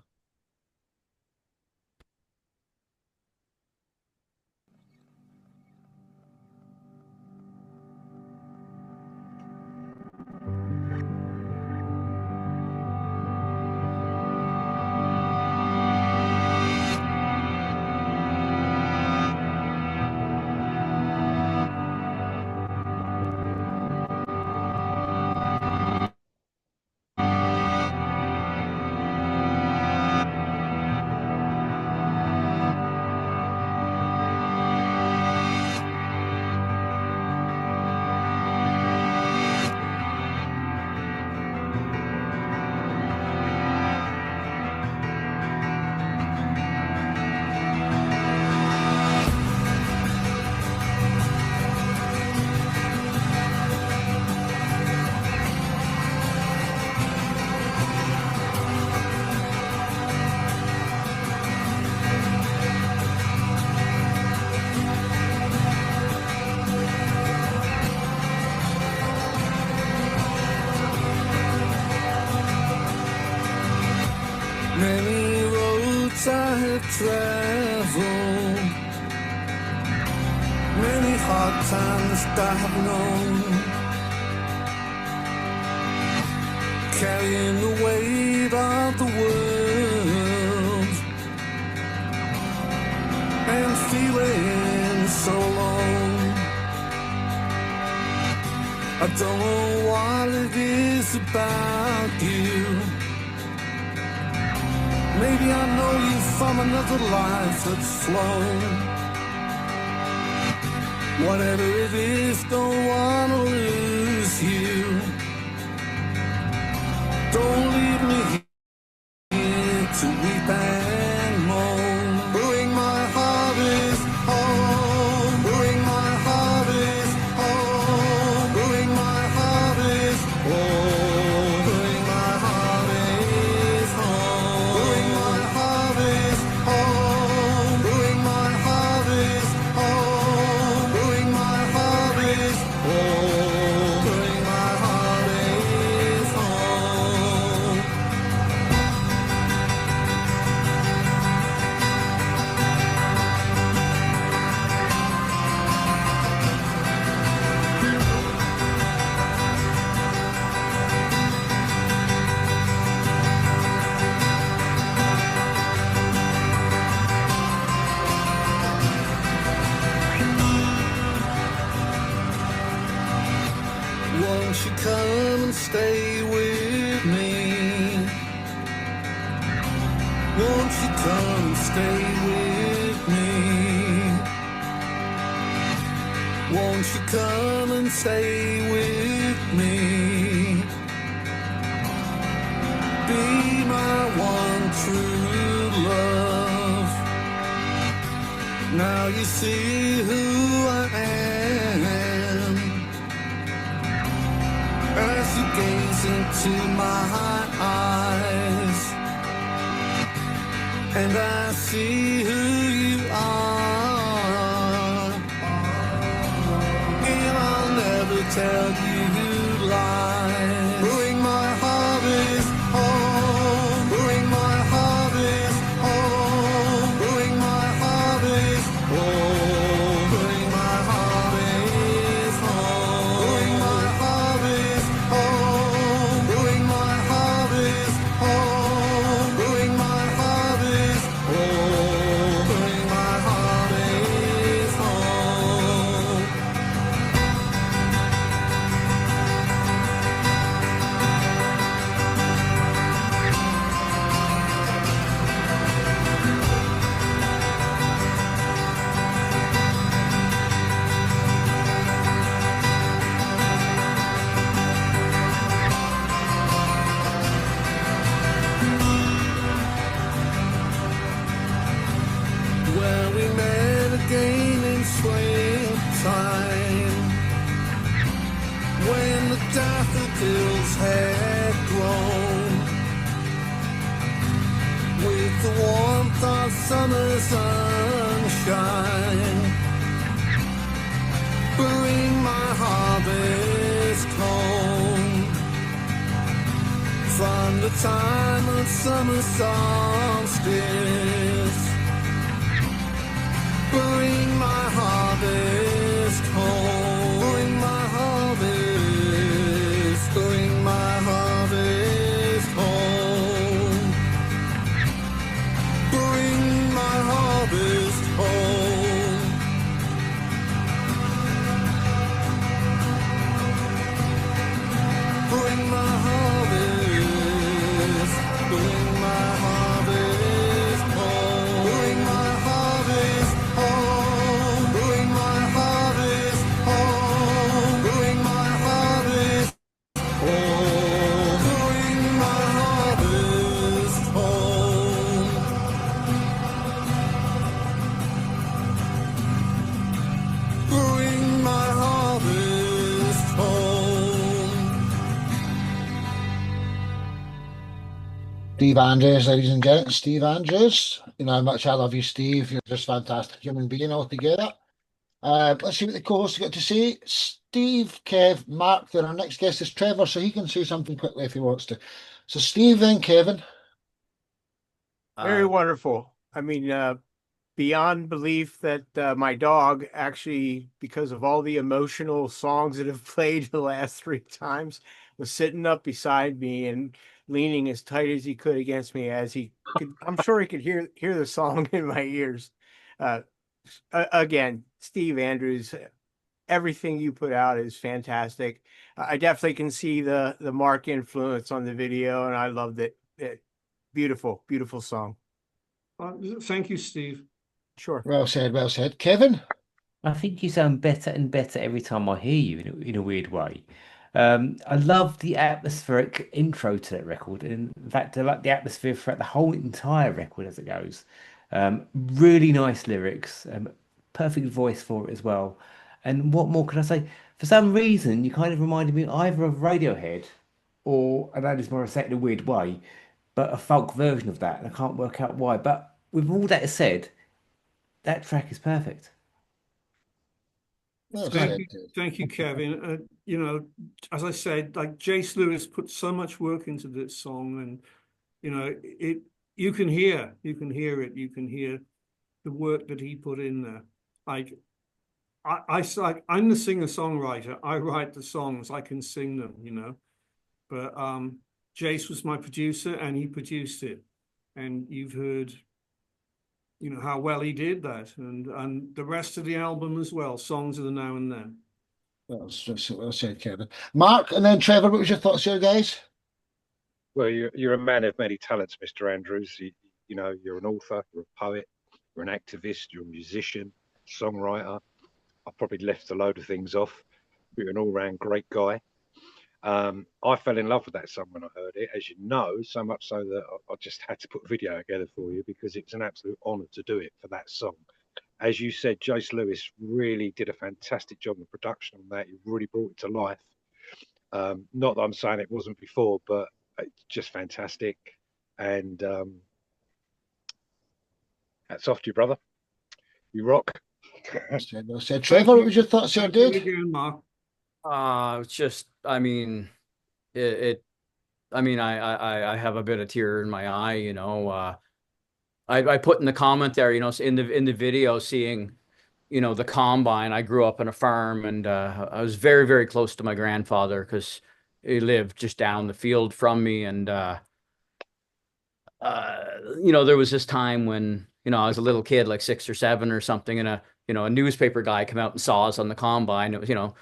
[SPEAKER 10] Many roads I have traveled, many hard times I have known, carrying the weight of the world and feeling so alone. I don't know what it is about you. Maybe I know you from another life that's flown. Whatever it is, don't wanna lose you. Don't leave me here to weep and moan. Bring my harvest home. Bring my harvest home. Bring my harvest home. Bring my harvest home. Bring my harvest home. Bring my harvest home. Bring my harvest home. Bring my harvest home. Won't you come and stay with me? Won't you come and stay with me? Won't you come and stay with me? Be my one true love. Now you see who I am as you gaze into my eyes, and I see who you are, and I'll never tell you lies. Bring my harvest home. Bring my harvest home. Bring my harvest home. Bring my harvest home. Bring my harvest home. Bring my harvest home. Bring my harvest home. Bring my harvest home. Where we met again in springtime, when the daffodils had grown, with the warmth of summer sunshine. Bring my harvest home from the time of summer solstice. Bring my harvest home. Bring my harvest. Bring my harvest home. Bring my harvest home. Bring my harvest. Bring my harvest home. Bring my harvest home. Bring my harvest.
[SPEAKER 1] Steve Andrews, ladies and gentlemen, Steve Andrews. You know how much I love you, Steve. You're just a fantastic human being altogether. Let's see what the co-hosts got to say. Steve, Kev, Mark, then our next guest is Trevor, so he can say something quickly if he wants to. So Steve, then Kevin.
[SPEAKER 4] Very wonderful. I mean, beyond belief that my dog actually, because of all the emotional songs that have played the last 3 times, was sitting up beside me and leaning as tight as he could against me as he could. I'm sure he could hear the song in my ears. Again, Steve Andrews, everything you put out is fantastic. I definitely can see the Mark influence on the video, and I loved it. Beautiful, beautiful song.
[SPEAKER 7] Thank you, Steve.
[SPEAKER 4] Sure.
[SPEAKER 1] Well said, well said. Kevin?
[SPEAKER 3] I think you sound better and better every time I hear you in a weird way. I love the atmospheric intro to that record. And in fact, I like the atmosphere throughout the whole entire record as it goes. Really nice lyrics, perfect voice for it as well. And what more can I say? For some reason, you kind of reminded me either of Radiohead or Alanis Morissette in a weird way, but a folk version of that. And I can't work out why. But with all that said, that track is perfect.
[SPEAKER 1] Well
[SPEAKER 7] Thank
[SPEAKER 1] said.
[SPEAKER 7] you, Kevin. You know, as I said, like Jace Lewis put so much work into this song, and you know, you can hear it, you can hear the work that he put in there. Like I'm the singer-songwriter. I write the songs, I can sing them, you know. But Jace was my producer and he produced it. And you've heard, you know, how well he did that, and the rest of the album as well, Songs of the Now and Then.
[SPEAKER 1] Well said, Kevin. Mark, and then Trevor, what was your thoughts here, guys?
[SPEAKER 6] Well, you're a man of many talents, Mr. Andrews. You know, you're an author, you're a poet, you're an activist, you're a musician, songwriter. I probably left a load of things off, but you're an all-round great guy. I fell in love with that song when I heard it, as you know, so much so that I just had to put a video together for you because it's an absolute honor to do it for that song. As you said, Jace Lewis really did a fantastic job in production on that. He really brought it to life. Not that I'm saying it wasn't before, but it's just fantastic. And hats off to you, brother. You rock.
[SPEAKER 1] Well said. Trevor, what was your thoughts here, dude?
[SPEAKER 19] It's just, I mean, I have a bit of tear in my eye, you know. I put in the comment there, you know, in the video, seeing, you know, the combine. I grew up on a farm, and I was very, very close to my grandfather because he lived just down the field from me. And you know, there was this time when, you know, I was a little kid, like 6 or 7 or something, and a newspaper guy came out and saw us on the combine. It was, you know,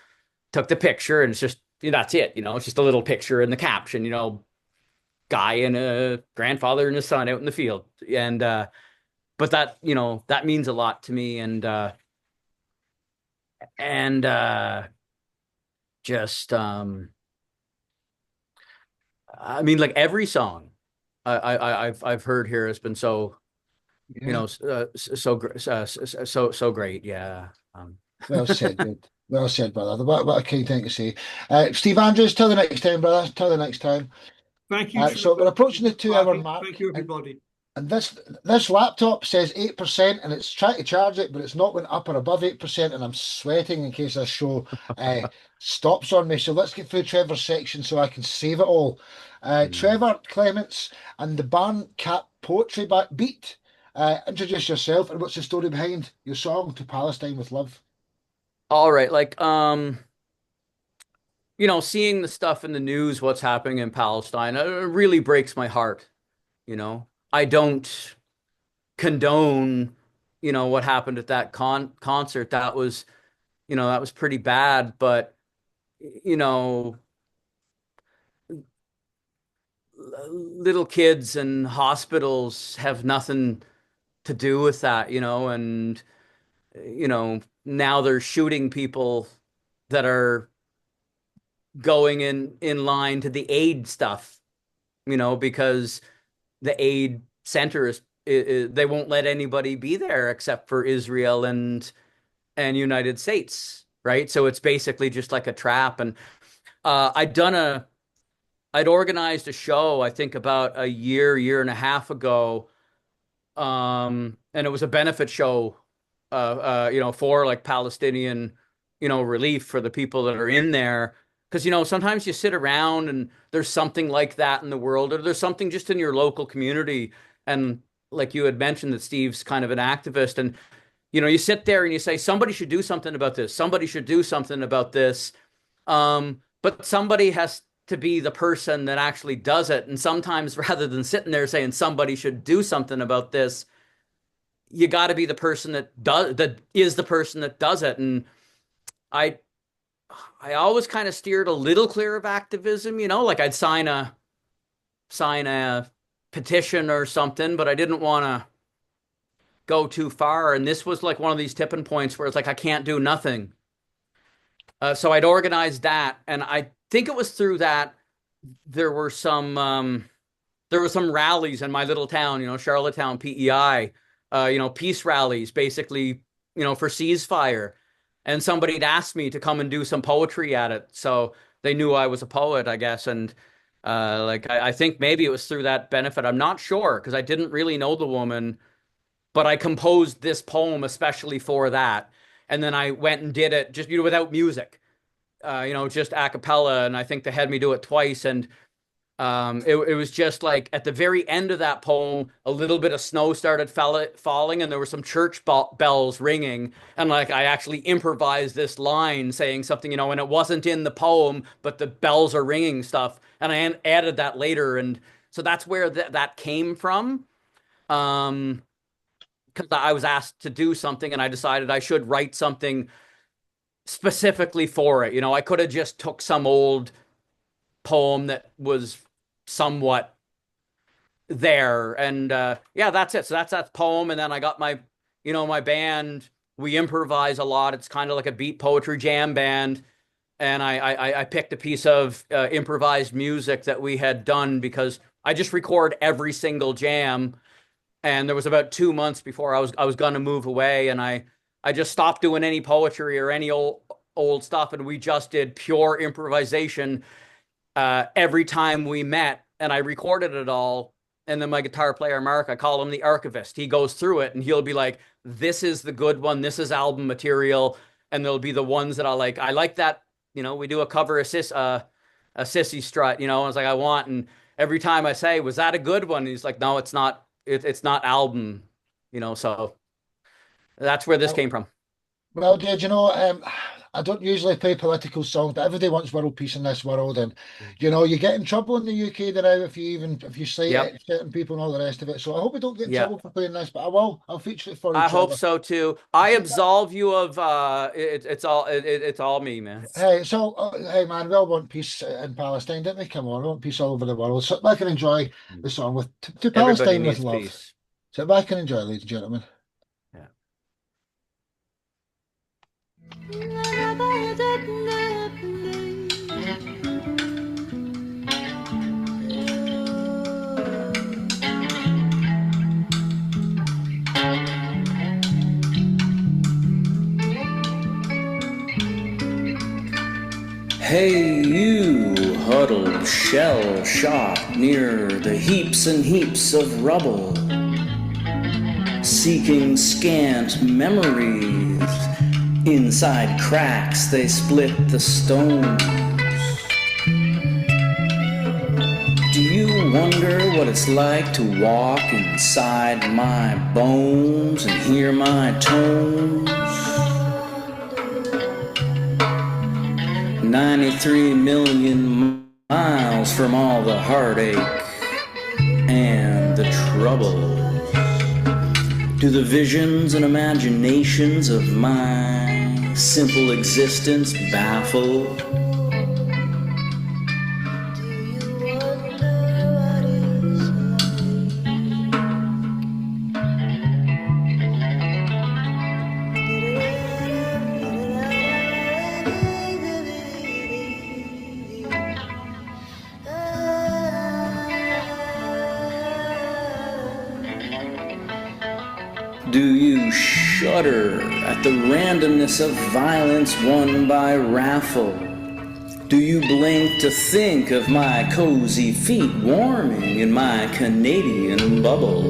[SPEAKER 19] took the picture, and it's just, you know, that's it. You know, it's just a little picture in the caption, you know, guy and a grandfather and his son out in the field. And but that, you know, that means a lot to me. And just I mean, like every song I've heard here has been so, you know, so great. Yeah.
[SPEAKER 1] Well said, dude. Well said, brother. What a key thing to say. Steve Andrews, till the next time, brother. Till the next time.
[SPEAKER 7] Thank you.
[SPEAKER 1] So we're approaching the 2-hour mark.
[SPEAKER 7] Thank you, everybody.
[SPEAKER 1] And this laptop says 8%, and it's trying to charge it, but it's not went up or above 8%, and I'm sweating in case this show stops on me. So let's get through Trevor's section so I can save it all. Trevor Clements and the Barn Cat Poetry Beat. Introduce yourself and what's the story behind your song To Palestine with Love?
[SPEAKER 19] All right, like you know, seeing the stuff in the news, what's happening in Palestine, it really breaks my heart. You know, I don't condone, you know, what happened at that concert. That was, you know, that was pretty bad. But, you know, little kids and hospitals have nothing to do with that, you know, and, you know, now they're shooting people that are going in line to the aid stuff, you know, because the aid center is they won't let anybody be there except for Israel and United States, right? So it's basically just like a trap. And I'd done I'd organized a show, I think about a year and a half ago. And it was a benefit show, for like Palestinian, relief for the people that are in there. Because, sometimes you sit around and there's something like that in the world, or there's something just in your local community. And like you had mentioned that Steve's kind of an activist, and, you sit there and you say, somebody should do something about this. Somebody should do something about this. But somebody has to be the person that actually does it. And sometimes rather than sitting there saying somebody should do something about this, you got to be the person that is the person that does it. And I always kind of steered a little clear of activism, like I'd sign a petition or something, but I didn't want to go too far. And this was like one of these tipping points where it's like, I can't do nothing. So I'd organized that, and I think it was through that there were some rallies in my little town, Charlottetown, PEI, peace rallies, basically, for ceasefire. And somebody had asked me to come and do some poetry at it. So they knew I was a poet, I guess. And I think maybe it was through that benefit. I'm not sure, because I didn't really know the woman, but I composed this poem especially for that. And then I went and did it just, without music, just a cappella. And I think they had me do it twice. And it was just like at the very end of that poem, a little bit of snow started falling, and there were some church bells ringing. And like I actually improvised this line saying something, and it wasn't in the poem, but the bells are ringing stuff. And I added that later. And so that's where that came from. Because I was asked to do something, and I decided I should write something specifically for it. I could have just took some old poem that was somewhat there, and that's it. So that's that poem. And then I got my band. We improvise a lot. It's kind of like a beat poetry jam band. And I picked a piece of improvised music that we had done, because I just record every single jam. And there was about 2 months before I was going to move away, and I just stopped doing any poetry or any old stuff, and we just did pure improvisation every time we met. And I recorded it all. And then my guitar player, Mark, I call him the archivist. He goes through it, and he'll be like, this is the good one. This is album material. And there'll be the ones that I like that, we do a cover, a Sissy Strut, I was like, I want. And every time I say, was that a good one? And he's like, no, it's not. It's not album, so that's where this came from.
[SPEAKER 1] Well, Dad, I don't usually play political songs, but everybody wants world peace in this world, and you get in trouble in the UK now if you say it, certain people and all the rest of it. So I hope we don't get in trouble for playing this, but I'll feature it for you.
[SPEAKER 19] I hope so too. I absolve you of it's all me, man.
[SPEAKER 1] Hey, hey man, we all want peace in Palestine, don't we? Come on, we want peace all over the world. Sit back and enjoy the song with to Palestine with love. Peace. Sit back and enjoy, ladies and gentlemen.
[SPEAKER 10] Hey, you huddled shell-shocked near the heaps and heaps of rubble, seeking scant memories. Inside cracks they split the stones. Do you wonder what it's like to walk inside my bones and hear my tones? 93 million miles from all the heartache and the trouble. Do the visions and imaginations of my simple existence baffle? Do you shudder at the randomness of violence won by raffle? Do you blink to think of my cozy feet warming in my Canadian bubble?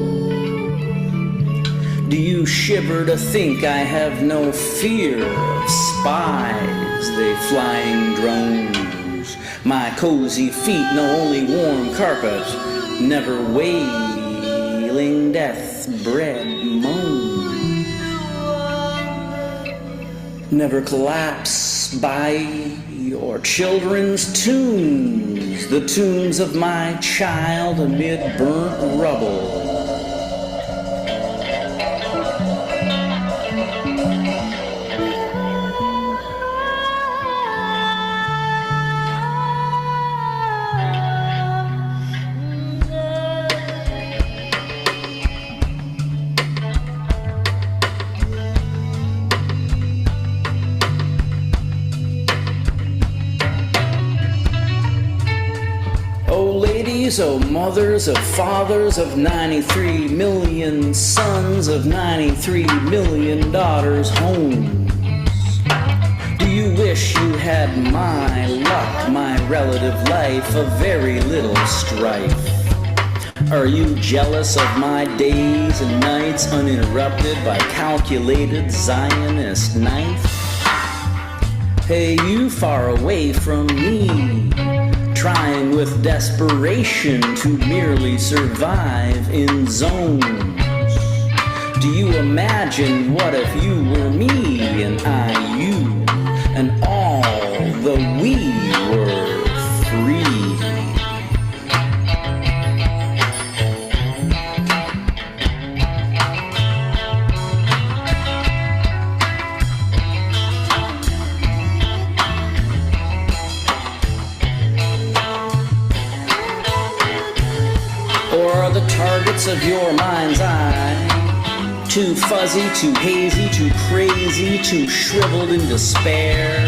[SPEAKER 10] Do you shiver to think I have no fear of spies, they flying drones? My cozy feet know only warm carpet, never wailing death-bred moan. Never collapse by your children's tombs, the tombs of my child amid burnt rubble. Oh, mothers of fathers of 93 million sons of 93 million daughters' homes. Do you wish you had my luck, my relative life, of very little strife? Are you jealous of my days and nights uninterrupted by calculated Zionist knife? Hey, you far away from me, trying with desperation to merely survive in zones. Do you imagine what if you were me and I you, and all the we were free? Targets of your mind's eye, too fuzzy, too hazy, too crazy, too shriveled in despair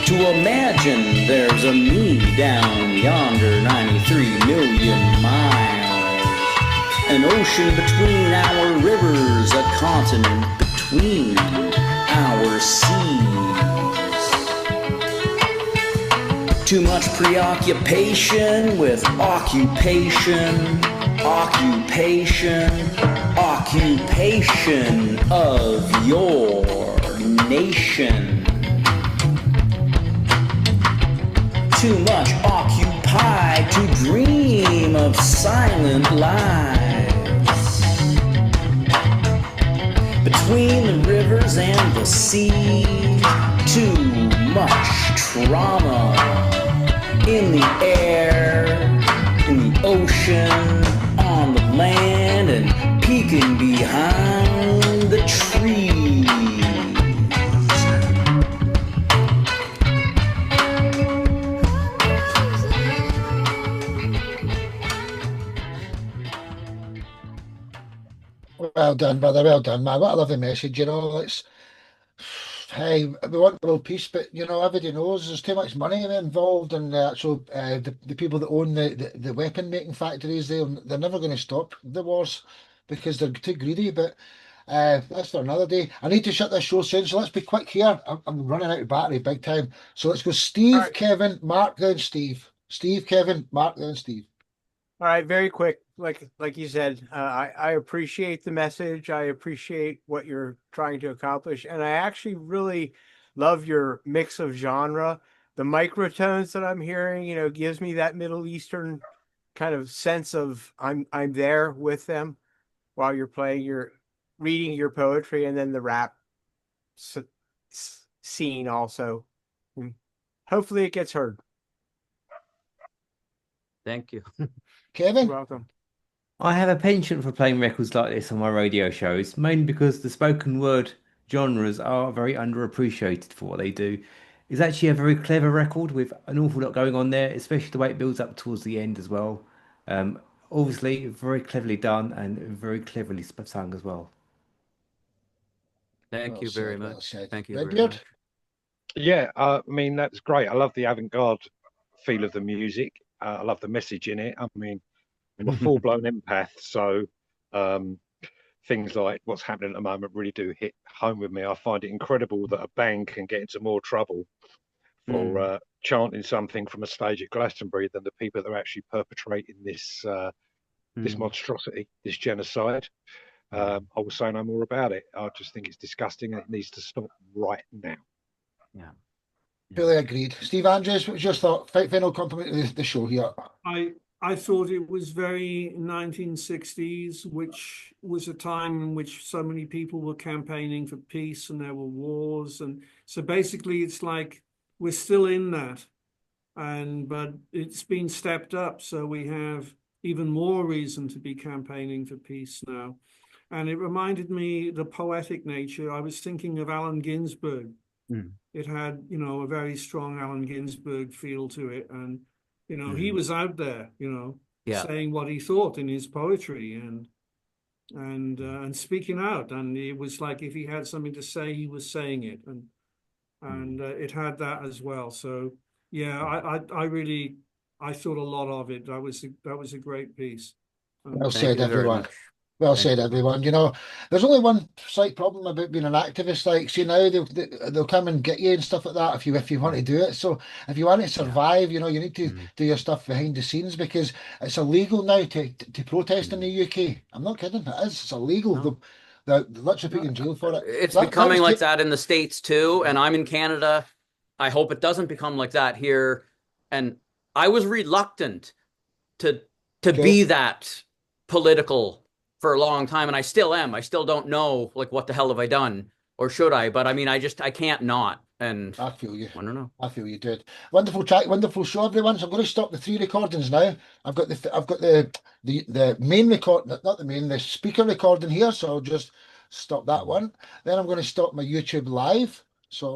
[SPEAKER 10] to imagine there's a me down yonder 93 million miles, an ocean between our rivers, a continent between our seas. Too much preoccupation with occupation of your nation. Too much occupied to dream of silent lives. Between the rivers and the sea, too much trauma in the air, in the ocean, on the land, and peeking behind the trees.
[SPEAKER 1] Well done, brother. Well done, man. What a lovely message. You know, it's hey, we want world peace, but you know, everybody knows there's too much money involved in the actual the people that own the weapon making factories. They're never going to stop the wars because they're too greedy. But that's for another day. I need to shut this show soon, so let's be quick here. I'm running out of battery big time. So let's go Steve,
[SPEAKER 4] right.
[SPEAKER 1] Kevin, Mark, then Steve. Steve, Kevin, Mark, then Steve.
[SPEAKER 4] All right, very quick. Like you said, I appreciate the message. I appreciate what you're trying to accomplish, and I actually really love your mix of genre. The microtones that I'm hearing, you know, gives me that Middle Eastern kind of sense of I'm there with them while you're playing, you're reading your poetry, and then the rap scene also. And hopefully, it gets heard.
[SPEAKER 19] Thank you.
[SPEAKER 1] Kevin?
[SPEAKER 4] You're welcome.
[SPEAKER 3] I have a penchant for playing records like this on my radio shows, mainly because the spoken word genres are very underappreciated for what they do. It's actually a very clever record with an awful lot going on there, especially the way it builds up towards the end as well. Obviously, very cleverly done and very cleverly sung as well.
[SPEAKER 19] Thank you very much. Thank you very
[SPEAKER 1] Redbeard?
[SPEAKER 19] much.
[SPEAKER 6] Yeah, I mean, that's great. I love the avant-garde feel of the music. I love the message in it. I mean, I'm a full-blown empath, so things like what's happening at the moment really do hit home with me. I find it incredible that a band can get into more trouble or chanting something from a stage at Glastonbury than the people that are actually perpetrating this this monstrosity, this genocide. I will say no more about it. I just think it's disgusting and it needs to stop right now.
[SPEAKER 19] Yeah.
[SPEAKER 1] Fully agreed. Steve Andrews, what was your thought? Final compliment to the show here.
[SPEAKER 7] I thought it was very 1960s, which was a time in which so many people were campaigning for peace and there were wars. And so basically it's like we're still in that. But it's been stepped up. So we have even more reason to be campaigning for peace now. And it reminded me the poetic nature. I was thinking of Allen Ginsberg. It had, a very strong Allen Ginsberg feel to it. And, he was out there, saying what he thought in his poetry and speaking out. And it was like if he had something to say, he was saying it. And it had that as well. So, yeah, I thought a lot of it. That was a great piece.
[SPEAKER 1] Well said, everyone. Well said, everyone. There's only one slight problem about being an activist. Like, see, now they'll come and get you and stuff like that if you want to do it. So if you want to survive, you need to do your stuff behind the scenes, because it's illegal now to protest in the UK. I'm not kidding. It is. It's illegal. They'll literally put you in jail for it.
[SPEAKER 19] It's becoming like that in the States too, and I'm in Canada. I hope it doesn't become like that here. And I was reluctant to be that political for a long time, and I still am. I still don't know, like, what the hell have I done, or should I? But I mean, I can't not. And
[SPEAKER 1] I feel you.
[SPEAKER 19] I don't know.
[SPEAKER 1] I feel you, dude. Wonderful track, wonderful show, everyone. So I'm going to stop the 3 recordings now. I've got the main record, not the main, the speaker recording here. So I'll just stop that one. Then I'm going to stop my YouTube live.